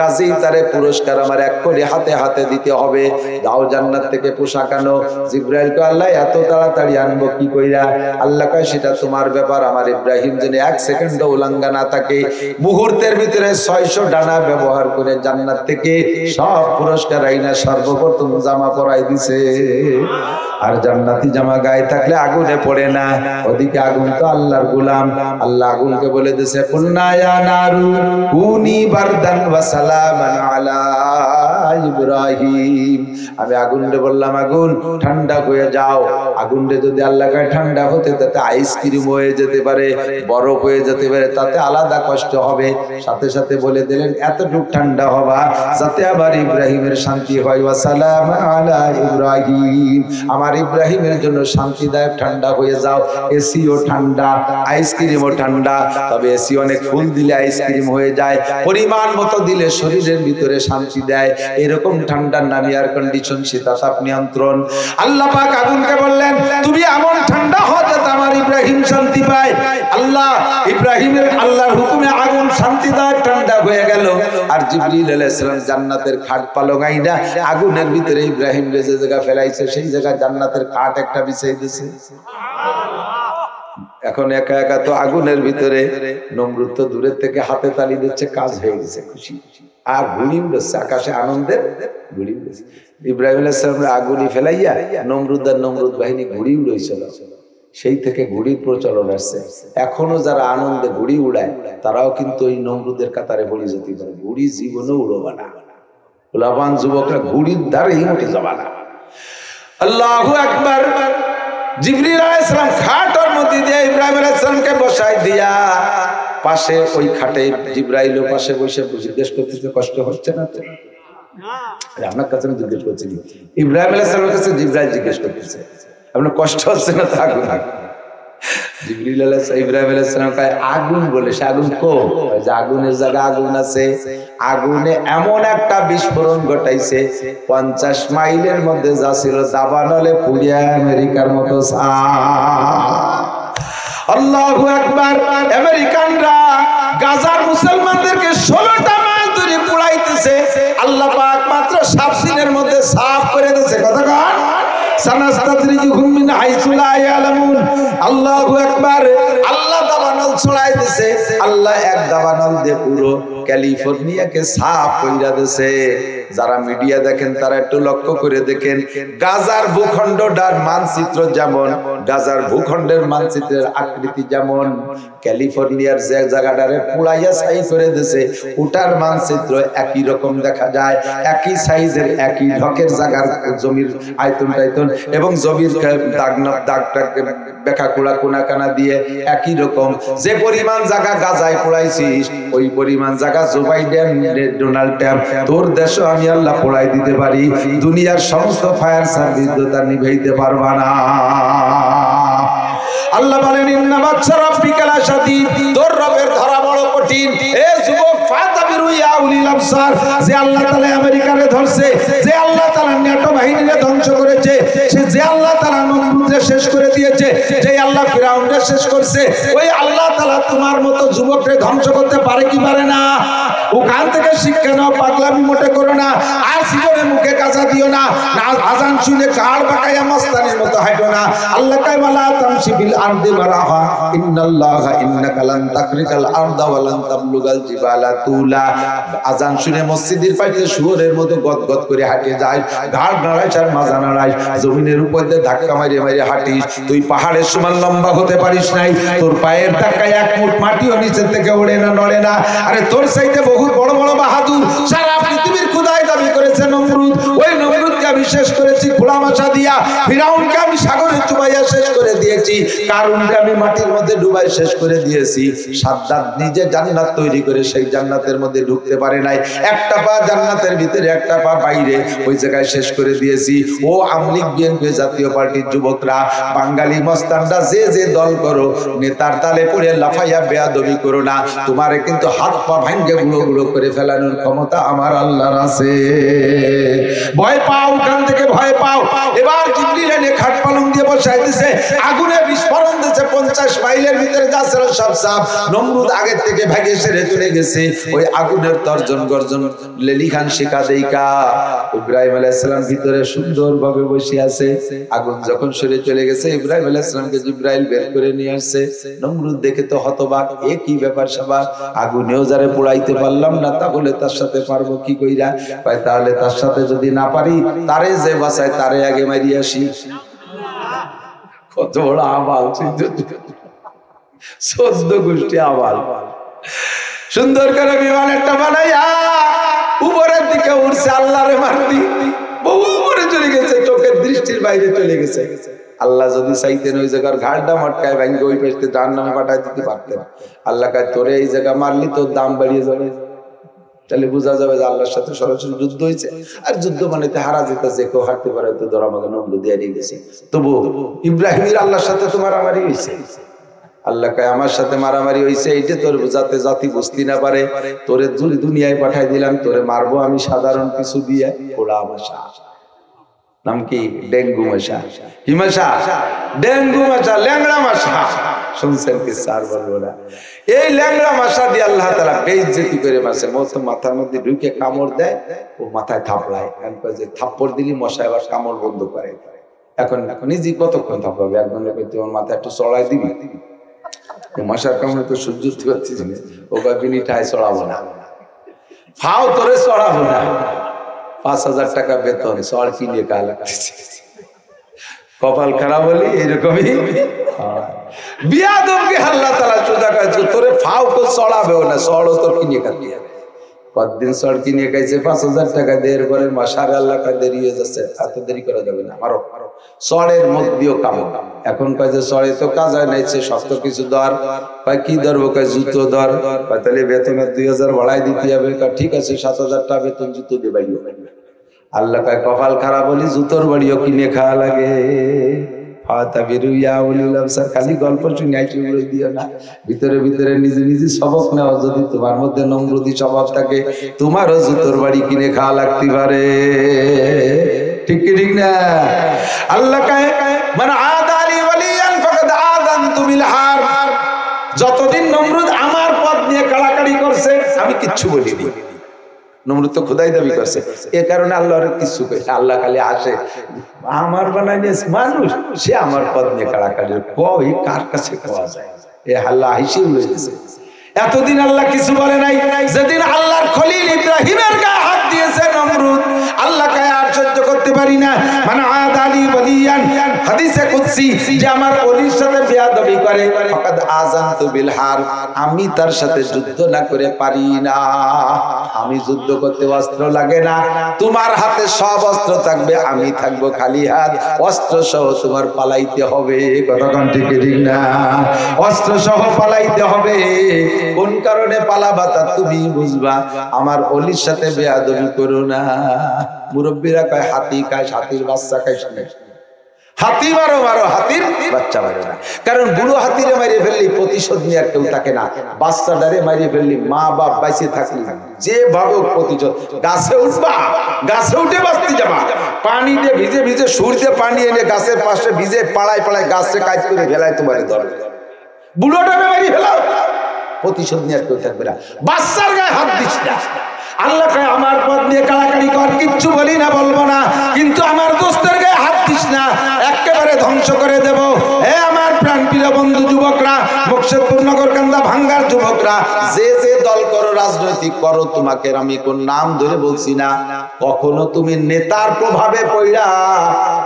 কাজেই তারে পুরস্কার আমার এক করে হাতে হাতে দিতে হবে। দাও জান্নাত থেকে পোশাক আনো। জিবরাইলকে আল্লাহ এত তাড়াতাড়ি আনবো কি কইরা? আল্লাহ কয়, সেটা তোমার ব্যাপার। আমার ইব্রাহিম যেন এক সেকেন্ড উলাঙ্গা না থাকে, মুহূর্তের ভিতরে 600 ডানা ব্যবহার করে জান্নাত থেকে সব পুরস্কার আইনা সর্বপ্রথম জামা পরাই দিছে। আর জান্নাতি জামা গায়ে থাকলে আগুনে পড়ে না। ওদিকে আগুন তো আল্লাহর গোলাম। আল্লাহ আগুনকে বলে দিয়েছে, কুলনা ইয়া নারু কুনি বারদান ওয়া সালামান আলা ইব্রাহিম। আমি আগুনকে বললাম, আগুন ঠান্ডা হয়ে যাও। আগুনকে যদি আল্লাহ কয় ঠান্ডা হতে, তাতে আইসক্রিম হয়ে যেতে পারে, বরফ হয়ে যেতে পারে, তাতে আলাদা কষ্ট হবে। সাথে সাথে বলে দিলেন, এতটুক ঠান্ডা হবা যাতে আবার ইব্রাহিমের শান্তি হয়। ওয়া সালাম আলা ইব্রাহিম, আমার ইব্রাহিমের জন্য শান্তিদায়ক ঠান্ডা হয়ে যাও। এসিও ঠান্ডা, আইসক্রিমও ঠান্ডা। তবে এসি অনেক ফুল দিলে আইসক্রিম হয়ে যায়, পরিমাণ মতো দিলে শরীরের ভিতরে শান্তি দেয়। এরকম ঠান্ডার নাম এয়ার কন্ডিশন, শীতাতাপ নিয়ন্ত্রণ। আল্লাহ পাক আগুনকে বললেন, তুমি এমন ঠান্ডা হও যাতে আমার ইব্রাহিম শান্তি পায়। আল্লাহ ইব্রাহিমের আল্লাহর হুকুমে আগুন শান্তিদায়ক ঠান্ডা হয়ে গেল। আর জিবরিল আলাইহিস সালাম জান্নাতের খাট পালং আইনা আগুনের ভিতরে ইব্রাহিম যে জায়গা ফেলাইছে, সেই জায়গা জান্নাতের খাট একটা বিছাই দিয়েছে। এখন একা একা তো আগুনের ভিতরে, নমরুদ তো দূরের থেকে হাতে তালি দিচ্ছে, কাজ হয়ে গেছে, খুশি। আর ঘুড়ি উড়ছে আকাশে, আনন্দের ঘুড়ি উড়ছে। ইব্রাহিম আলাইহিস সালাম আগুনি ফেলাইয়া নমরুদ আর নমরুদ বাহিনী ঘুড়ি উড়াইছিল। সেই থেকে ঘুড়ির প্রচলন আসছে। এখনো যারা আনন্দে ঘুড়ি উড়ায়, তারাও কিন্তু ওই নমরুদের কাতারে পড়ে যেতে পারে। ঘুড়ি জীবনে উড়বা না, ওলাবান যুবকরা ঘুড়ির দ্বারাই উঠে যাবা না। আল্লাহু আকবার। জিবরিল আলাইহিস সালাম খাটের মধ্যে দিয়ে ইব্রাহিম আলাইহিস সালামকে বসাই দিয়া পাশে, ওই খাটে জিবরাইলও পাশে বসে জিজ্ঞেস করতেছে, কষ্ট হচ্ছে না তো? আপনার কাছে আমি জিজ্ঞেস করছি, ইব্রাহিম আলাইহিস সালামের কাছে জিবরাইল জিজ্ঞেস করতেছে, আপনার কষ্ট হচ্ছে না? থাকুন। জিবরিল ইব্রাহিম আলাইহিস সালাম কয়, আগুন বলে, সে আগুন কো? যে আগুনের জায়গা আগুন আছে। আগুনে এমন একটা বিস্ফোরণ ঘটাইছে, 50 মাইলের মধ্যে যা ছিল দাবানলে পুড়িয়া আমেরিকার মতো। আল্লাহু আকবার। আমেরিকানরা গাজার মুসলমানদেরকে 16টা মাস ধরে পুড়াইতেছে। আল্লাহ পাক মাত্র 7 দিনের মধ্যে সাফ করে দিয়েছে। কথা কান সানাস্তাদরিজুহুম মিন হাইসু লা ইয়ালামুন। আল্লাহু আকবার। আল্লাহ দাবানল ছড়াই দিয়েছে। আল্লাহ এক দাবানল দিয়ে পুরো ক্যালিফোর্নিয়াকে সাফ কইরা দিয়েছে। যারা মিডিয়া দেখেন তারা একটু লক্ষ্য করে দেখেন, গাজার ভূখণ্ডটার মানচিত্র যেমন, গাজার ভূখণ্ডের মানচিত্রের আকৃতি যেমন, ক্যালিফোর্নিয়ার যে জায়গাটারে পুড়াইয়া ছাই করে দিয়েছে, ওটার মানচিত্র একই রকম দেখা যায়, একই সাইজের, একই ঢকের জায়গার জমির আয়তন টাইতন এবং জমির দাগটাকে বেকা কুড়া কোনাকানা দিয়ে একই রকম। যে পরিমাণ জায়গা গাজায় পোড়াইছিস, ওই পরিমাণ জায়গা জো বাইডেন, ডোনাল্ড ট্রাম্প, তোর দেশও আমি আল্লাহ পোড়াই দিতে পারি। দুনিয়ার সমস্ত ফায়ার সার্ভিস তা নিভাইতে পারবা না। আল্লাহ বলেন, ইন্না বাতশা রাব্বিকা লাশাদীদ, তোর রবের ধরা বড় কঠিন। এ যুবক, ফাতাবিরু ইয়া উলিল আবসার। যে আল্লাহ তাআলা আমেরিকারে ধরছে, যে আল্লাহ তাআলা ন্যাটো বাহিনীকে ধ্বংস করেছে, সে যে আল্লাহ তাআলা নমরুদকে শেষ করে দিয়েছে, যে আল্লাহ ফিরাউনকে শেষ করছে। ওই আল্লাহ তাআলা তোমার মতো যুবককে ধ্বংস করতে পারে কি পারে না? ওখান থেকে শিক্ষা নাও, পাগলামি মোটে করো না। আর জীবনে মুখে কাঁচা দিও না, আজান শুনে কার বাকায়া মস্তানির মতো হাঁটো না। আল্লাহ কয় ওয়ালা তামশি বিল আরদি মারাহা ইন্নাল্লাহা ইন্নাকা লান তাকরিকাল আরদা ওয়া লান তাবলুগাল জিবালা তুলা। আজান শুনে মসজিদের পাশে শুয়োরের মতো গদগদ করে হাঁটে যায়, ঘাড় নাড়াইছ আর মাজা নাড়াইছ, জমিনের উপর দিয়ে ধাক্কা মারিয়ে মারিয়ে হাঁটিস। তুই পাহাড়ের সমান লম্বা হতে পারিস নাই, তোর পায়ের ধাক্কায় এক মুঠ মাটিও নিচের থেকে ওড়ে না, নড়ে না। আরে তোর চাইতে বহুত বড় বড় বাহাদুর সারা পৃথিবীর খোদাই দাবি করেছে নমরুদ। ওই নমরুদকে আমি শেষ করেছি খোলা মাছা দিয়া, ফিরাউনকে আমি সাগরে চুবাইয়া শেষ করে দিয়েছি, কারুনকে আমি মাটির মধ্যে ডুবাই শেষ করে দিয়েছি। সাদ্দাত নিজে জান্নাত তৈরি করে সেই জান্নাতের মধ্যে ঢুকতে পারে নাই, একটা পা জান্নাতের ভিতরে একটা পা বাইরে, ওই জায়গায় শেষ করে দিয়েছি। ও আমলিগ বিএনপি জাতীয় পার্টির যুবকরা, বাঙালি মস্তানরা যে যে দল করো, নেতার তালে পড়ে লাফাইয়া বেয়াদবি করো না। তোমারে কিন্তু হাত পা ভাঙ্গে গুঁড়ো গুঁড়ো করে ফেলানোর ক্ষমতা আমার আল্লাহর আছে। ভয় পাও, ওখান থেকে ভয় পাও। এবার জিবরিল এনে খাট পালং দিয়ে বসাই দিয়েছে, আগুনে বিস্ফোরণ দিয়েছে, 50 মাইলের ভিতরে যাচ্ছিল সব সাপ। নমরুদ আগের থেকে ভাগে সেরে চলে গেছে। ওই আগুনের তর্জন গর্জন লেলিখান শিখা দেইকা ইব্রাহিম আলাইহিস সালাম ভিতরে সুন্দরভাবে বসে আছে। আগুন যখন সরে চলে গেছে, ইব্রাহিম আলাইহিস সালামকে জিবরাইল বের করে নিয়ে আসছে। নমরুদ দেখে তো হতবাক, এ কি ব্যাপার স্যাপার, আগুনেও যারে পোড়াইতে পারলাম না, তাহলে তার সাথে পারবো কি কইরা? ভাই তাহলে তার সাথে যদি না পারি, তারে যে বাঁচায় তারে আগে মারি আসি। কত বড় আবাল, 14 গোষ্ঠী আবাল। সুন্দর করে বিমান একটা বানাইয়া উপরের দিকে উঠছে, আল্লাহরে মারতি বহু উপরে চলে গেছে, চোখের দৃষ্টির বাইরে চলে গেছে। আল্লাহ যদি চাইতেন ওই জায়গার ঘাড়টা মটকায় ভাঙ্গে ওই পেছতে জাহান্নামে পাঠায় দিতে পারতেন। আল্লাহ কয় তোরে এই জায়গা মারলি তোর দাম বাড়িয়ে যাবে, তাহলে বোঝা যাবে যে আল্লাহর সাথে সরাসরি যুদ্ধ হয়েছে। আর যুদ্ধ মানে হারা যেতে, যে কেউ হারতে পারে, তো ধর আমাকে নমরুদ দিয়ে নিয়ে গেছে। তবু ইব্রাহিমের আল্লাহর সাথে তো মারামারি হয়েছে। আল্লাহ কয় আমার সাথে মারামারি হয়েছে, এইটা তোর যাতে জাতি বুঝতে না পারে, তোরে দুনিয়ায় পাঠাই দিলাম, তোরে মারবো আমি সাধারণ কিছু দিয়ে। ওরা মশা, নাম কি? ডেঙ্গু মশা। কি মশা? ডেঙ্গু মশা, ল্যাংড়া মশা। শুনছেন কি স্যার? বলবো না। এই ল্যাংড়া মশা দিয়ে আল্লাহ তাআলা বেইজ্জতি করে মাসে মাথার মধ্যে ঢুকে কামড় দেয়, ও মাথায় থাপড়ায়। যে থাপ্পড় দিলি মশা এবার কামড় বন্ধ করে। এখন নিজে কতক্ষণ থাপড়াবে? একদম তোমার মাথায় একটু চড়াই দিবি, মশার কামড়ে তো সহ্য করতে পারছিস না। ও কয়দিনই ঠায় চড়াবো না, ফাও তোরে চড়াবো না। 5000 টাকা বেতন, চড় কিনে কা লাগতেছে। কপাল খারাপ হলে এরকমই বিয়াদবকে আল্লাহ তাআলা সোজা কাজ, তোরে ফাও তো চড়াবেও না, চড়ও তোর কিনে খাতে হবে। কতদিন চড় কিনে খাইছে, 5000 টাকা দেওয়ার পরে মাসারে আল্লাহ কা দেরি হয়ে যাচ্ছে, এত দেরি করা যাবে না, মারো। চড়ের মধ্যেও কাম। এখন কয় যে চড়ে তো কাজ হয় নাই, শক্ত কিছু ধর। কয় কি ধরবো? কয় জুতো ধর। তাহলে বেতনের 2000 বাড়াই দিতে হবে। ঠিক আছে, 7000 টাকা বেতন, জুতো দিয়ে বাড়িও। আল্লাহ কয় কপাল খারাপ হলি জুতোর বাড়িও কিনে খাওয়া লাগে। খালি গল্প শুনে দিও না, ভিতরে ভিতরে নিজে নিজে সবক নেওয়া। যদি তোমার মধ্যে নমরুদি স্বভাব থাকে, তোমারও জুতোর বাড়ি কিনে খাওয়া লাগতে পারে। ঠিক কি ঠিক না? আল্লাহ কয় মান আদালি ওয়ালিয়ান ফাকাদ আযানতু বিল হারব। যতদিন নমরুদ আমার পথ নিয়ে কাড়াকাড়ি করছে, আমি কিচ্ছু বলিনি। নমরুদ তো খোদাই দাবি করছে, এ কারণে আল্লাহর কিছু কইছে। আল্লাহ খালি আসে, আমার বানাইলে মানুষ, সে আমার পথ নিয়ে কাড়াকাড়ি কই, কার কাছে পাওয়া যায়? এ আল্লাহ হিসেব লইছে। এতদিন আল্লাহ কিছু বলে নাই। যেদিন আল্লাহর খলিল ইব্রাহিমের গায়ে হাত দিয়েছে নমরুদ, আল্লাহ কয় আর সহ্য করতে পারি না। মানে আদালি ওয়ালিয়ান, হাদিসে কুদসি, যে আমার ওলির সাথে বেয়াদবি করে, ফাকাদ আযানতু বিল হারব, আমি তার সাথে যুদ্ধ না করে পারি না। আমি যুদ্ধ করতে অস্ত্র লাগে না, তোমার হাতে সব অস্ত্র থাকবে, আমি থাকবো খালি হাত। অস্ত্র সহ তোমার পালাইতে হবে। কতক্ষণ ঠিক ঠিক না? অস্ত্র সহ পালাইতে হবে। কোন কারণে পালাবা তা তুমি বুঝবা। আমার ওলির সাথে বেয়াদবি করো না। মুরব্বীরা কয় হাতি খায়, হাতির বাচ্চা খাইস না। হাতি মারো মারো, হাতির বাচ্চা মারো না। কারণ বুড়ো হাতিরে মারিয়ে ফেললি প্রতিশোধ নিয়ে আর কেউ থাকে না। বাচ্চাটারে মারিয়ে ফেললি মা বাপ বাইসে থাকলি যে ভাবে প্রতিশোধ। গাছে উঠবা, গাছে উঠে বাঁচতে যাবা, পানি দিয়ে ভিজে ভিজে সুর দিয়ে পানি এনে গাছের পাশে ভিজে পাড়ায় পাড়ায় গাছে কাজ করে ফেলায় তোমার ধরে। বুড়োটারে মারি ফেলাও, প্রতিশোধ নিয়ে আর কেউ থাকবে না। বাচ্চার গায়ে হাত দিস না। আল্লাহ কয় আমার পথ নিয়ে কাড়াকাড়ি কর, কিচ্ছু বলি না, বলবো না, কিন্তু আমার দোস্তের গায়ে হাত দিস না, একেবারে ধ্বংস করে দেব। হে আমার প্রাণপ্রিয় বন্ধু যুবকরা, বক্সেরপুর নগরকান্দা ভাঙ্গার যুবকরা, যে যে দল করো, রাজনৈতিক করো, তোমাকে আমি কোন নাম ধরে বলছি না, কখনো তুমি নেতার প্রভাবে পড়া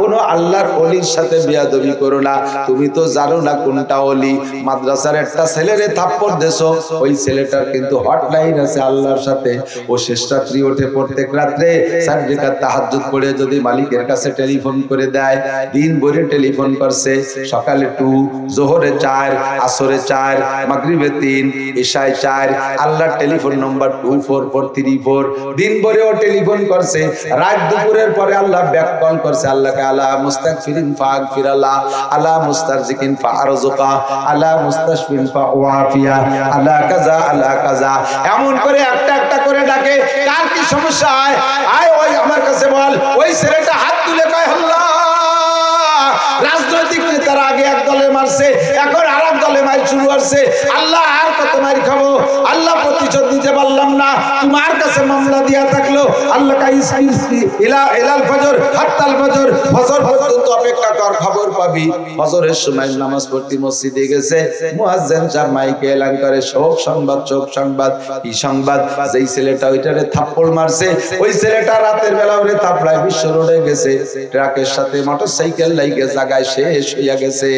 কোনো আল্লাহর ওলির সাথে বিয়াদবি করো না। তুমি তো জানো না কোনটা ওলি। মাদ্রাসার একটা ছেলেরে থাপ্পড় দেছো, ওই ছেলেটার কিন্তু হটলাইন আছে আল্লাহর সাথে। ও শেষ রাত্রি ওঠে প্রত্যেক রাত্রে 4 রাকাত তাহাজ্জুদ পড়ে যদি মালিকের কাছে টেলিফোন করে দেয়, দিন ভরে টেলিফোন করছে, সকালে 2, জোহরে 4, আসরে 4, মাগরিবে 3, ইশায় 4, আল্লাহর টেলিফোন নম্বর 24434। দিন ভরে ও টেলিফোন করছে, রাত দুপুরের পরে আল্লাহ ব্যাক কল করছে, আল্লাহকে আলা মুস্তাগফিরিন ফাগফিরাল্লাহ, আলা মুস্তারজিকিন ফারজুকা, আলা মুস্তাশফিন ফাওয়াফিয়া, আলা কাজা আলা কাজা, এমন করে একটা একটা করে ডাকে। কার কি সমস্যা হয় আয় ওই আমার কাছে বল। ওই ছেলেটা হাত তুলে কয় আল্লাহ, রাজনৈতিক নেতারা আগে এক দলে মারছে, এখন আর এক দলে মার শুরু হচ্ছে, আল্লাহ আর কত মার খাবো, আল্লাহ প্রতিশোধ দিতে পারলাম না, তোমার কাছে মামলা দিয়া থাকলো, আল্লাহ ইলাল ফজর হাত্তাল ফজর, ফজর পর্যন্ত অপেক্ষা কর, খবর পাবি। ফজরের সময় নামাজ পড়তে মসজিদে গেছে, মুয়াজ্জিন সাহেব মাইকে এলান করে শোক সংবাদ, শোক সংবাদ। কি সংবাদ? যেই ছেলেটা ওইটারে থাপ্পড় মারছে, ওই ছেলেটা রাতের বেলা ওরে থাপড়ায় বিশ্ব রোডে গেছে, ট্রাকের সাথে মোটরসাইকেল লাইগে জায়গায় শেষ হইয়া গেছে।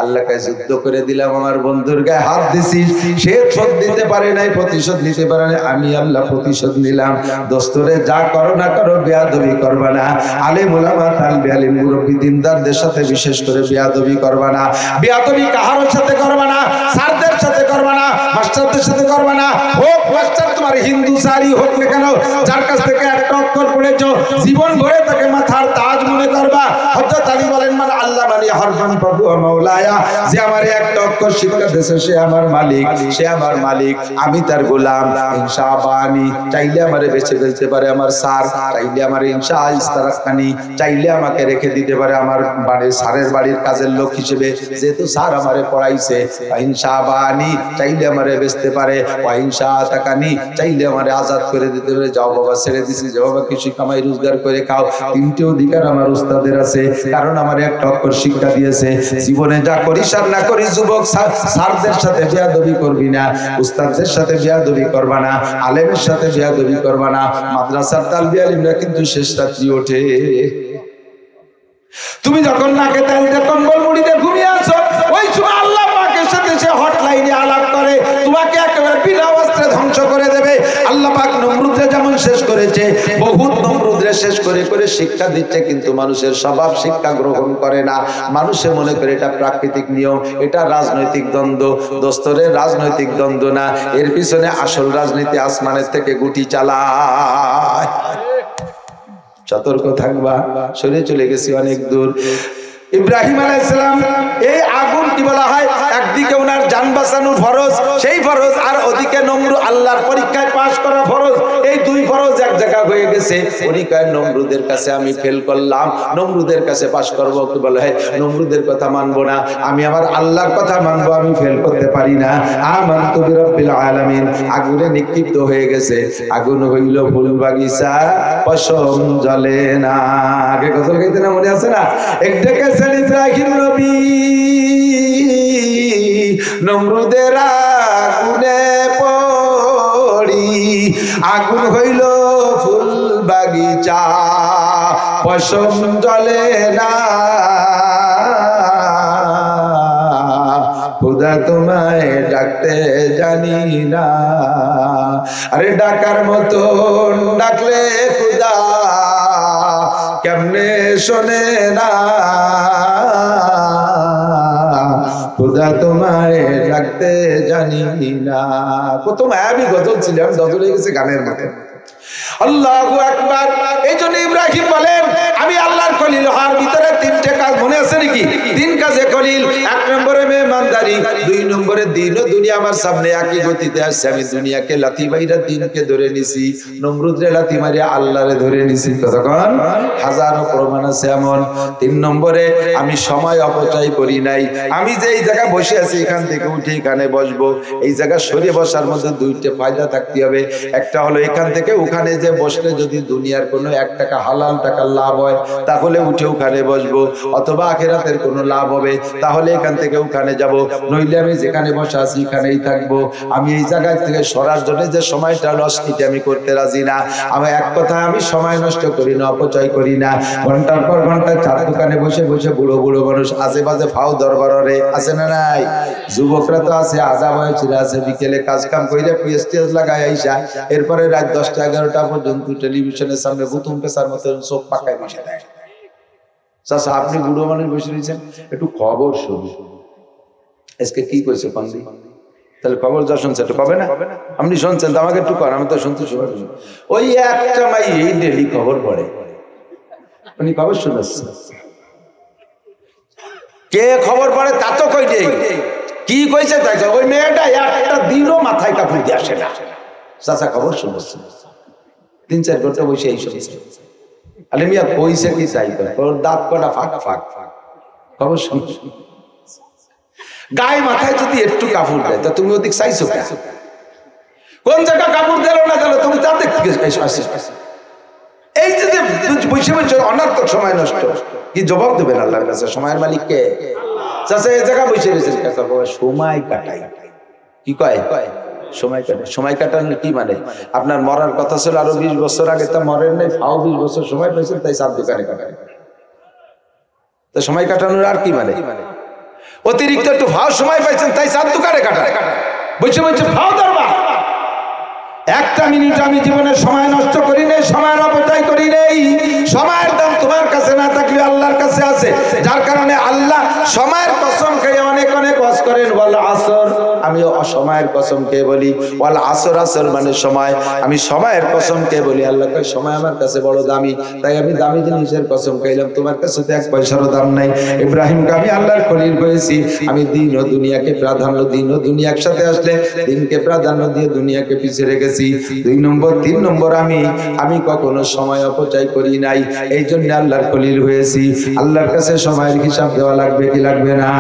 আল্লাহকে যুদ্ধ করে দিলাম, আমার বন্ধুর গায়ে হাত দিছিস, সে শোধ দিতে পারে নাই, প্রতিশোধ নিতে পারে নাই, আমি আল্লাহ প্রতিশোধ নিলাম। দোস্তরে যা করো না করো, বেয়াদবি করবা না। আলেম উলামা তালবে আলিম মুরব্বি দিনদারদের সাথে বিশেষ করে বেয়াদবি করবা না। বেয়াদবি কাহার সাথে করবা না, স্যারদের সাথে করবা না, মাস্টারদের সাথে করবা না। হোক মাস্টার তোমার হিন্দু সারি হোক না কেন, যার কাছ থেকে একটা অক্ষর পড়েছো, জীবন ভরে তাকে মাথার তাজ মনে করবা। হযরত আলী বলেন, মানে আল্লাহ মানে হরফান প্রভু মাওলায়া, যে আমার একটা অক্ষর শিক্ষা দিয়েছে সে আমার মালিক, সে আমার মালিক, আমি তার গোলাম। ইনশাআবানি চাইলে আমারে বেঁচে ফেলতে পারে আমার স্যার, চাইলে আমার ইনশা ইস্তারাকানি চাইলে আমাকে রেখে দিতে পারে আমার বাড়ির স্যারের বাড়ির কাজের লোক হিসেবে, যেহেতু স্যার আমারে পড়াইছে। ইনশাআবানি চাইলে আমারে বেচতে পারে, ইনশা তাকানি চাইলে আমারে আজাদ করে দিতে পারে। যাও বাবা ছেড়ে দিছি, যাও বাবা কিছু কামাই রোজগার করে খাও। 3টে অধিকার আমার উস্তাদের আছে, কারণ আমার একটা অক্ষর শিক্ষা দিয়েছে। জীবনে যা করিস আর না করিস যুবক, স্যারদের সাথে বেয়াদবি করবি না, উস্তাদদের সাথে বেয়াদবি করবা না, আলেমের সাথে বেয়াদবি করবা না। মাদ্রাসার তালবি আলিমরা কিন্তু শেষ রাত্রি ওঠে। তুমি যখন নাকে তেল দিয়ে কম্বল মুড়িতে ঘুমিয়ে আছো, ওই সময় আল্লাহ পাকের সাথে সে হটলাইনে আলাপ করে, তোমাকে একেবারে বিনা অস্ত্রে ধ্বংস করে দেবে। আল্লাহ পাক নমরুদরে যেমন শেষ করেছে, বহুত নমরুদরে শেষ করে করে শিক্ষা দিচ্ছে, কিন্তু মানুষের স্বভাব শিক্ষা গ্রহণ করে না। মানুষে মনে করে এটা প্রাকৃতিক নিয়ম, এটা রাজনৈতিক দ্বন্দ্ব। দোস্তরে রাজনৈতিক দ্বন্দ্ব না, এর পিছনে আসল রাজনীতি আসমানের থেকে গুটি চালায়। সতর্ক থাকবা, সরে চলে গেছি অনেক দূর। ইব্রাহিম আলাইহিস সালাম, এই আগুন কি বলা হয়, একদিকে ওনার জান বাঁচানো ফরজ, সেই ফরজ, আর ওদিকে নমরুদ আল্লাহর পরীক্ষায় পাশ করা ফরজ, এই দুই ফরজ এক জায়গা হয়ে গেছে। উনি কয় নমরুদের কাছে আমি ফেল করলাম, নমরুদের কাছে পাশ করবো। কি বলে, হয় নমরুদের কথা মানবো না, আমি আমার আল্লাহর কথা মানবো, আমি ফেল করতে পারি না। আমানতু বিরাব্বিল আলামিন। আগুনে নিক্ষিপ্ত হয়ে গেছে, আগুন হইল ফুল বাগিচা, পশম জ্বলে না। আগে গজল গাইতে না, মনে আছে না? একটা ইব্রাহিম নবী নমরুদের আগুনে পড়ি, আগুন হইল ফুল বাগিচা, পশম জ্বলে না। খুদা তোমায় ডাকতে জানি না, আরে ডাকার মতো ডাকলে খুদা কেমনে শোনে না। খুদা তোমায় ডাকতে জানি না। প্রথম আমি গজল ছিলাম, গজল হয়ে গেছে গানের মতো। আল্লাহু আকবার। এই জন্য ইব্রাহিম বলেন, আমি আল্লাহর খলিল হওয়ার ভিতরে 3টে কাজ মনে আছে নাকি? 3 কাজে খলিল। 1 নম্বরে মেহমানদারি, 2 নম্বরে দিন ও দুনিয়া দুনিয়া আমার সামনে একই গতিতে আসছে, আমি দুনিয়াকে লাথি মাইরা দিনকে ধরে নিছি, নমরুদরে লাথি মারিয়া আল্লাহরে ধরে নিছি। কতক্ষণ? হাজারো প্রমাণ আছে এমন। 3 নম্বরে আমি সময় অপচয় করি নাই। আমি যে এই জায়গায় বসে আছি, এখান থেকে উঠে এখানে বসবো, এই জায়গা সরে বসার মধ্যে 2টা ফায়দা থাকতে হবে। একটা হলো এখান থেকে ওখানে যে বসলে যদি দুনিয়ার কোনো 1 টাকা হালাল টাকা লাভ হয় তাহলে উঠে ওখানে বসবো, অথবা আখিরাতের কোনো লাভ হবে তাহলে এখান থেকে ওখানে যাব, নইলে আমি যেখানে বসে আছি এখানেই থাকবো। আমি এই জায়গা থেকে সরার জন্য যে সময়টা লস এটা আমি করতে রাজি না। আমি এক কথা, আমি সময় নষ্ট করি না, অপচয় করি না। ঘন্টার পর ঘন্টা চার দোকানে বসে বসে বুড়ো বুড়ো মানুষ আশেপাশে ফাও দরবারে আছে না নাই? যুবকরা তো আছে, আধা বয়সীরা আছে, বিকেলে কাজ কাম করে পিএসটিএস লাগায় আইসা এরপরে রাত 10টা 11টা পর্যন্ত টেলিভিশনের সামনে বুতুম পেশার মতো চোখ পাকায় বসে দেয়। চাচা আপনি বুড়ো মানুষ বসে রয়েছেন, একটু খবর শুনুন। আজকে কি কইছে পান্ডি? তাহলে খবর যা শুনছে একটু পাবে না? আপনি শুনছেন তো আমাকে একটু কর, আমি তো শুনতে শুরু। ওই একটা মাই এই ডেলি খবর পড়ে, উনি খবর শুনেছে। কে খবর পড়ে তা তো কই নেই, কি কইছে তাই ওই মেয়েটা একটা দিনও মাথায় কাপড় দিয়ে আসে না। চাচা খবর শুনেছে 3-4 ঘন্টা বসে এই শুনেছে। আলে মিয়া কইছে কি চাই তোর দাঁত কটা ফাঁক ফাঁক খবর শুনছ। গায়ে মাথায় যদি একটু কাপড় দেয় তা তুমি ওদিক চাইছো কেন? কোন জায়গা কাপড় দিল না দিল তুমি তা দেখতে এই যে বসে বসে অনার্থক সময় নষ্ট, কি জবাব দেবেন আল্লাহর কাছে? সময়ের মালিক কে? চাচা এই জায়গা বসে রয়েছে সময় কাটাই। কি কয়? সময় কাটাই। সময় কাটানোর কি মানে? আপনার মরার কথা ছিল আরো 20 বছর আগে, তা মরেন নাই, ফাও 20 বছর সময় পেয়েছেন, তাই 7 দোকানে কাটাই। তা সময় কাটানোর আর কি মানে? অতিরিক্ত একটু ফাও সময় পাইছেন তাই 7 দোকানে কাটাই। বসে বসে ফাও দরবার। 1টা মিনিট আমি জীবনের সময় নষ্ট করি নাই, সময়ের অপচয় করি নাই। সময়ের দাম তোমার কাছে না থাকলে আল্লাহর কাছে আছে, যার কারণে আল্লাহ সময়ের কসম খেয়ে অনেক অনেক ওয়াজ করেন। ওয়াল আসর, আমি অসময়ের কসম কে বলি। ওয়াল আসর, আসর মানে সময়, আমি সময়ের কসম কে বলি। আল্লাহ কয় সময় আমার কাছে বড় দামি, তাই আমি দামি জিনিসের কসম খাইলাম, তোমার কাছে তো 1 পয়সারও দাম নাই। ইব্রাহিমকে আমি আল্লাহর খলিল করেছি, আমি দিন ও দুনিয়াকে প্রাধান্য, দিন ও দুনিয়া একসাথে আসলে দিনকে প্রাধান্য দিয়ে দুনিয়াকে পিছিয়ে রেখেছি। 2 নম্বর 3 নম্বর আমি কখনো সময় অপচয় করি নাই, এই জন্য আল্লাহর খলিল হয়েছি। আল্লাহর কাছে সময়ের হিসাব দেওয়া লাগবে কি লাগবে না?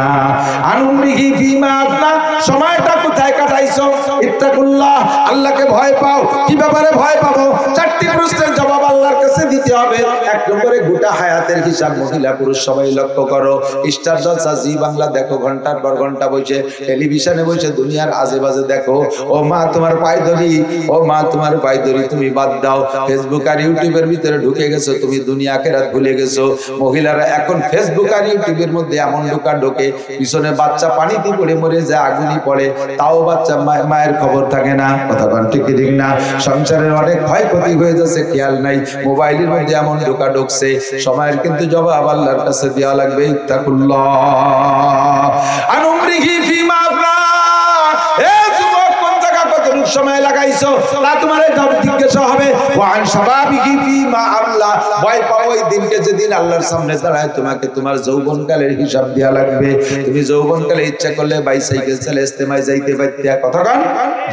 আনুমিহি ফিমা আবনা, সময়টা কোথায় কাটাইছো? ইত্তাকুল্লাহ, আল্লাহকে ভয় পাও। কি ব্যাপারে ভয় পাবো? 4টি প্রশ্নের জবাব আল্লাহর কাছে দিতে হবে। 1 নম্বরে গোটা হায়াতের হিসাব, মহিলা পুরুষ সবাই লক্ষ্য করো। স্টার জলসা, জি বাংলা দেখো, ঘন্টার পর ঘন্টা বসে টেলিভিশনে বসে দুনিয়ার আজেবাজে দেখো। ও মা তোমার পায়ে ধরি, ও মা তোমার পায়ে ধরি, তুমি বাদ দাও। ফেসবুক আর ইউটিউবের ভিতরে ঢুকে গেছো, তুমি দুনিয়া আখিরাত ভুলে গেছো। মহিলারা এখন ফেসবুক আর ইউটিউবের মধ্যে এমন ঢোকে, পিছনে বাচ্চা পানিতে পড়ে মরে যায়, আগুনই পড়ে, তাও বাচ্চা মায়ের খবর থাকে না। কথা বল ঠিক ঠিক না? সংসারের অনেক ক্ষয়ক্ষতি হয়ে যাচ্ছে, খেয়াল নাই। মোবাইলের মধ্যে এমন ঢুকছে, সময়ের কিন্তু জবাব আল্লাহর কাছে দেওয়া লাগবে। ইত্তাকুল্লাহ আনুমরিহি ফিমা আবনা, এ যুবক কোন জায়গা কতটুকু সময় লাগাইছো তা তোমার জবাব জিজ্ঞাসা হবে। ওয়ান শাবাবিহি ফিমা আমলা, ভয় পাও ওই দিনকে যেদিন আল্লাহর সামনে দাঁড়ায় তোমাকে তোমার যৌবনকালের হিসাব দেওয়া লাগবে। তুমি যৌবনকালে ইচ্ছা করলে বাইসাইকেল চালে ইস্তেমায় যাইতে পারতে। কথা কান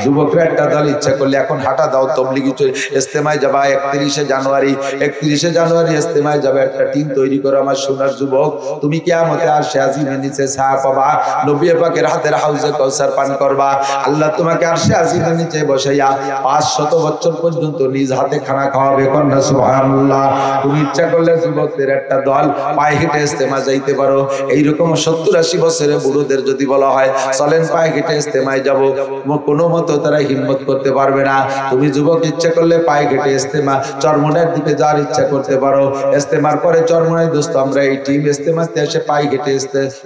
যুবকরা একটা দল ইচ্ছা করলে এখন হাঁটা দাও, তবলিগি ইস্তেমায় যাবা। 31শে জানুয়ারি ইস্তেমায় যাবে, একটা টিম তৈরি করো। আমার সোনার যুবক, তুমি কিয়ামতে আরশে আজিমের নিচে ছায়া পাবা, নবী পাকের হাতের হাউজে কাউসার পান করবা। আল্লাহ তোমাকে আরশে আজিমের নিচে বসাইয়া 500 বছর পর্যন্ত নিজ হাতে খানা খাওয়াবে। কন্যা সুবহানাল্লাহ। তুমি ইচ্ছা করলে যুবকদের একটা দল পায়ে হেঁটে ইস্তেমা যাইতে পারো। এইরকম 70-80 বছরের বুড়োদের যদি বলা হয় চলেন পায়ে হেঁটে ইস্তেমায় যাবো, কোনো মতো তারা হিম্মত করতে পারবে না। তুমি যুবক ইচ্ছা করলে পায়ে হেঁটে ইস্তেমা চরমোনার দিকে যাওয়ার ইচ্ছা করতে পারো। ইস্তেমার পরে চরমোনাই দোস্ত, আমরা এই টিম ইস্তেমাতে এসে পায়ে হেঁটে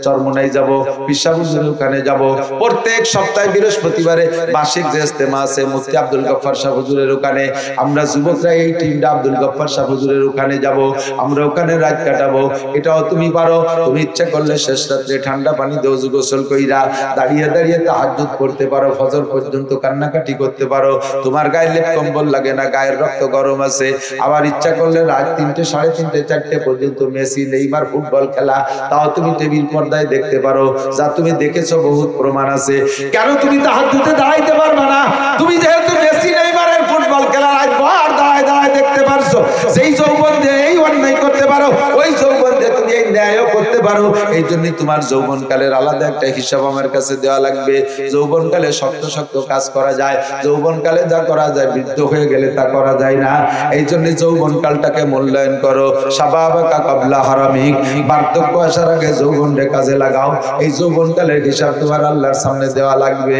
চরমোনাই যাবো, পিসাবুজুর ওখানে যাবো। প্রত্যেক সপ্তাহে বৃহস্পতিবারে মাসিক যে ইস্তেমা ইজতেমা আছে মুফতি আব্দুল গফফার শাহ হুজুরের ওখানে। আমরা যুবকরা এই টিমটা আব্দুল গফফার শাহ হুজুরের ওখানে যাব, আমরা ওখানে রাত কাটাবো। এটাও তুমি পারো। তুমি ইচ্ছা করলে শেষ রাত্রে ঠান্ডা পানি দিয়ে ওযু গোসল কইরা দাঁড়িয়ে দাঁড়িয়ে তাহাজ্জুদ পড়তে পারো, ফজর পর্যন্ত কান্নাকাটি করতে পারো। তোমার গায়ে লেপ কম্বল লাগে না, গায়ের রক্ত গরম আছে। আবার ইচ্ছা করলে রাত 3টে, 3:30, 4টে পর্যন্ত মেসি নেইমার ফুটবল খেলা তাও তুমি টেবিল পর্দায় দেখতে পারো। যা তুমি দেখেছো বহুত প্রমাণ আছে। কেন তুমি তাহাজ্জুদে দাঁড়াইতে পারবে না? তুমি যেহেতু মেসি নেইমারের ফুটবল খেলা রাত ভর দাঁড়ায় দাঁড়ায় দেখতে পারছো, সেই যৌবন দিয়ে এই অন্যায় করতে পারো, ওই যৌবন দিয়ে তুমি এই ন্যায়ও করতে পারো। এই জন্যই তোমার যৌবনকালের আলাদা একটা হিসাব আমার কাছে দেওয়া লাগবে। যৌবনকালে শক্ত শক্ত কাজ করা যায়, যৌবনকালে যা করা যায় বৃদ্ধ হয়ে গেলে তা করা যায় না। এই জন্য যৌবনকালটাকে মূল্যায়ন করো। শাবাবাকা কাবলা হারামিক, বার্ধক্য আসার আগে যৌবনরে কাজে লাগাও। এই যৌবনকালের হিসাব তোমার আল্লাহর সামনে দেওয়া লাগবে।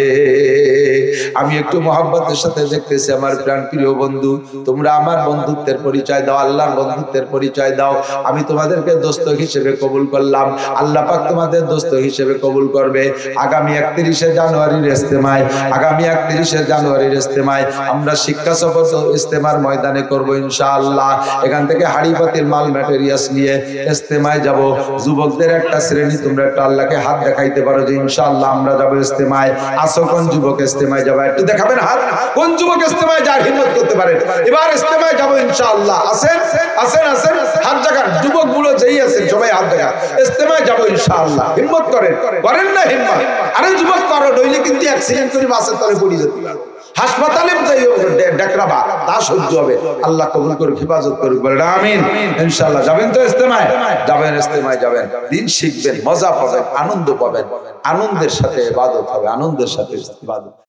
আমি একটু মহব্বতের সাথে দেখতেছি আমার প্রাণ প্রিয় বন্ধু, তোমরা আমার বন্ধুত্বের পরিচয় দাও, আল্লাহর বন্ধুত্বের পরিচয় দাও। আমি তোমাদেরকে দোস্ত হিসেবে কবুল করলাম, আল্লাহ পাক তোমাদের দোস্ত হিসেবে কবুল করবে। আগামী 31শে জানুয়ারির ইজতেমায়, আগামী 31শে জানুয়ারির ইজতেমায় আমরা শিক্ষা সফর ইজতেমার ময়দানে করব ইনশাআল্লাহ। এখান থেকে হাড়ি পাতিল মাল ম্যাটেরিয়ালস নিয়ে ইজতেমায় যাব। যুবকদের একটা শ্রেণী তোমরা একটু আল্লাহকে হাত দেখাইতে পারো যে ইনশাআল্লাহ আমরা যাব ইজতেমায়। আসো কোন যুবক ইজতেমায় যাবে একটু দেখাবেন হাত? কোন যুবক ইজতেমায় যার হিম্মত করতে পারে এবার ইজতেমায় যাব ইনশাআল্লাহ? আসেন আসেন আসেন, হাত দেখান। যুবকগুলো যেই আছেন সবাই হাত দেখান। ইজতেমায় যাব ইনশাআল্লাহ, হিম্মত করেন। করেন না হিম্মত? আরে যুবক করো, নইলে কিন্তু অ্যাক্সিডেন্ট করে বাসের তলে পড়ে যেতে পারো, হাসপাতালে ডাকরাবা, তা সহ্য হবে। আল্লাহ কবুল করে হেফাজত করুক, বলেন আমিন। ইনশাআল্লাহ যাবেন তো ইজতেমায়? যাবেন, ইজতেমায় যাবেন, দিন শিখবেন, মজা পাবেন, আনন্দ পাবেন। আনন্দের সাথে ইবাদত হবে, আনন্দের সাথে ইবাদত।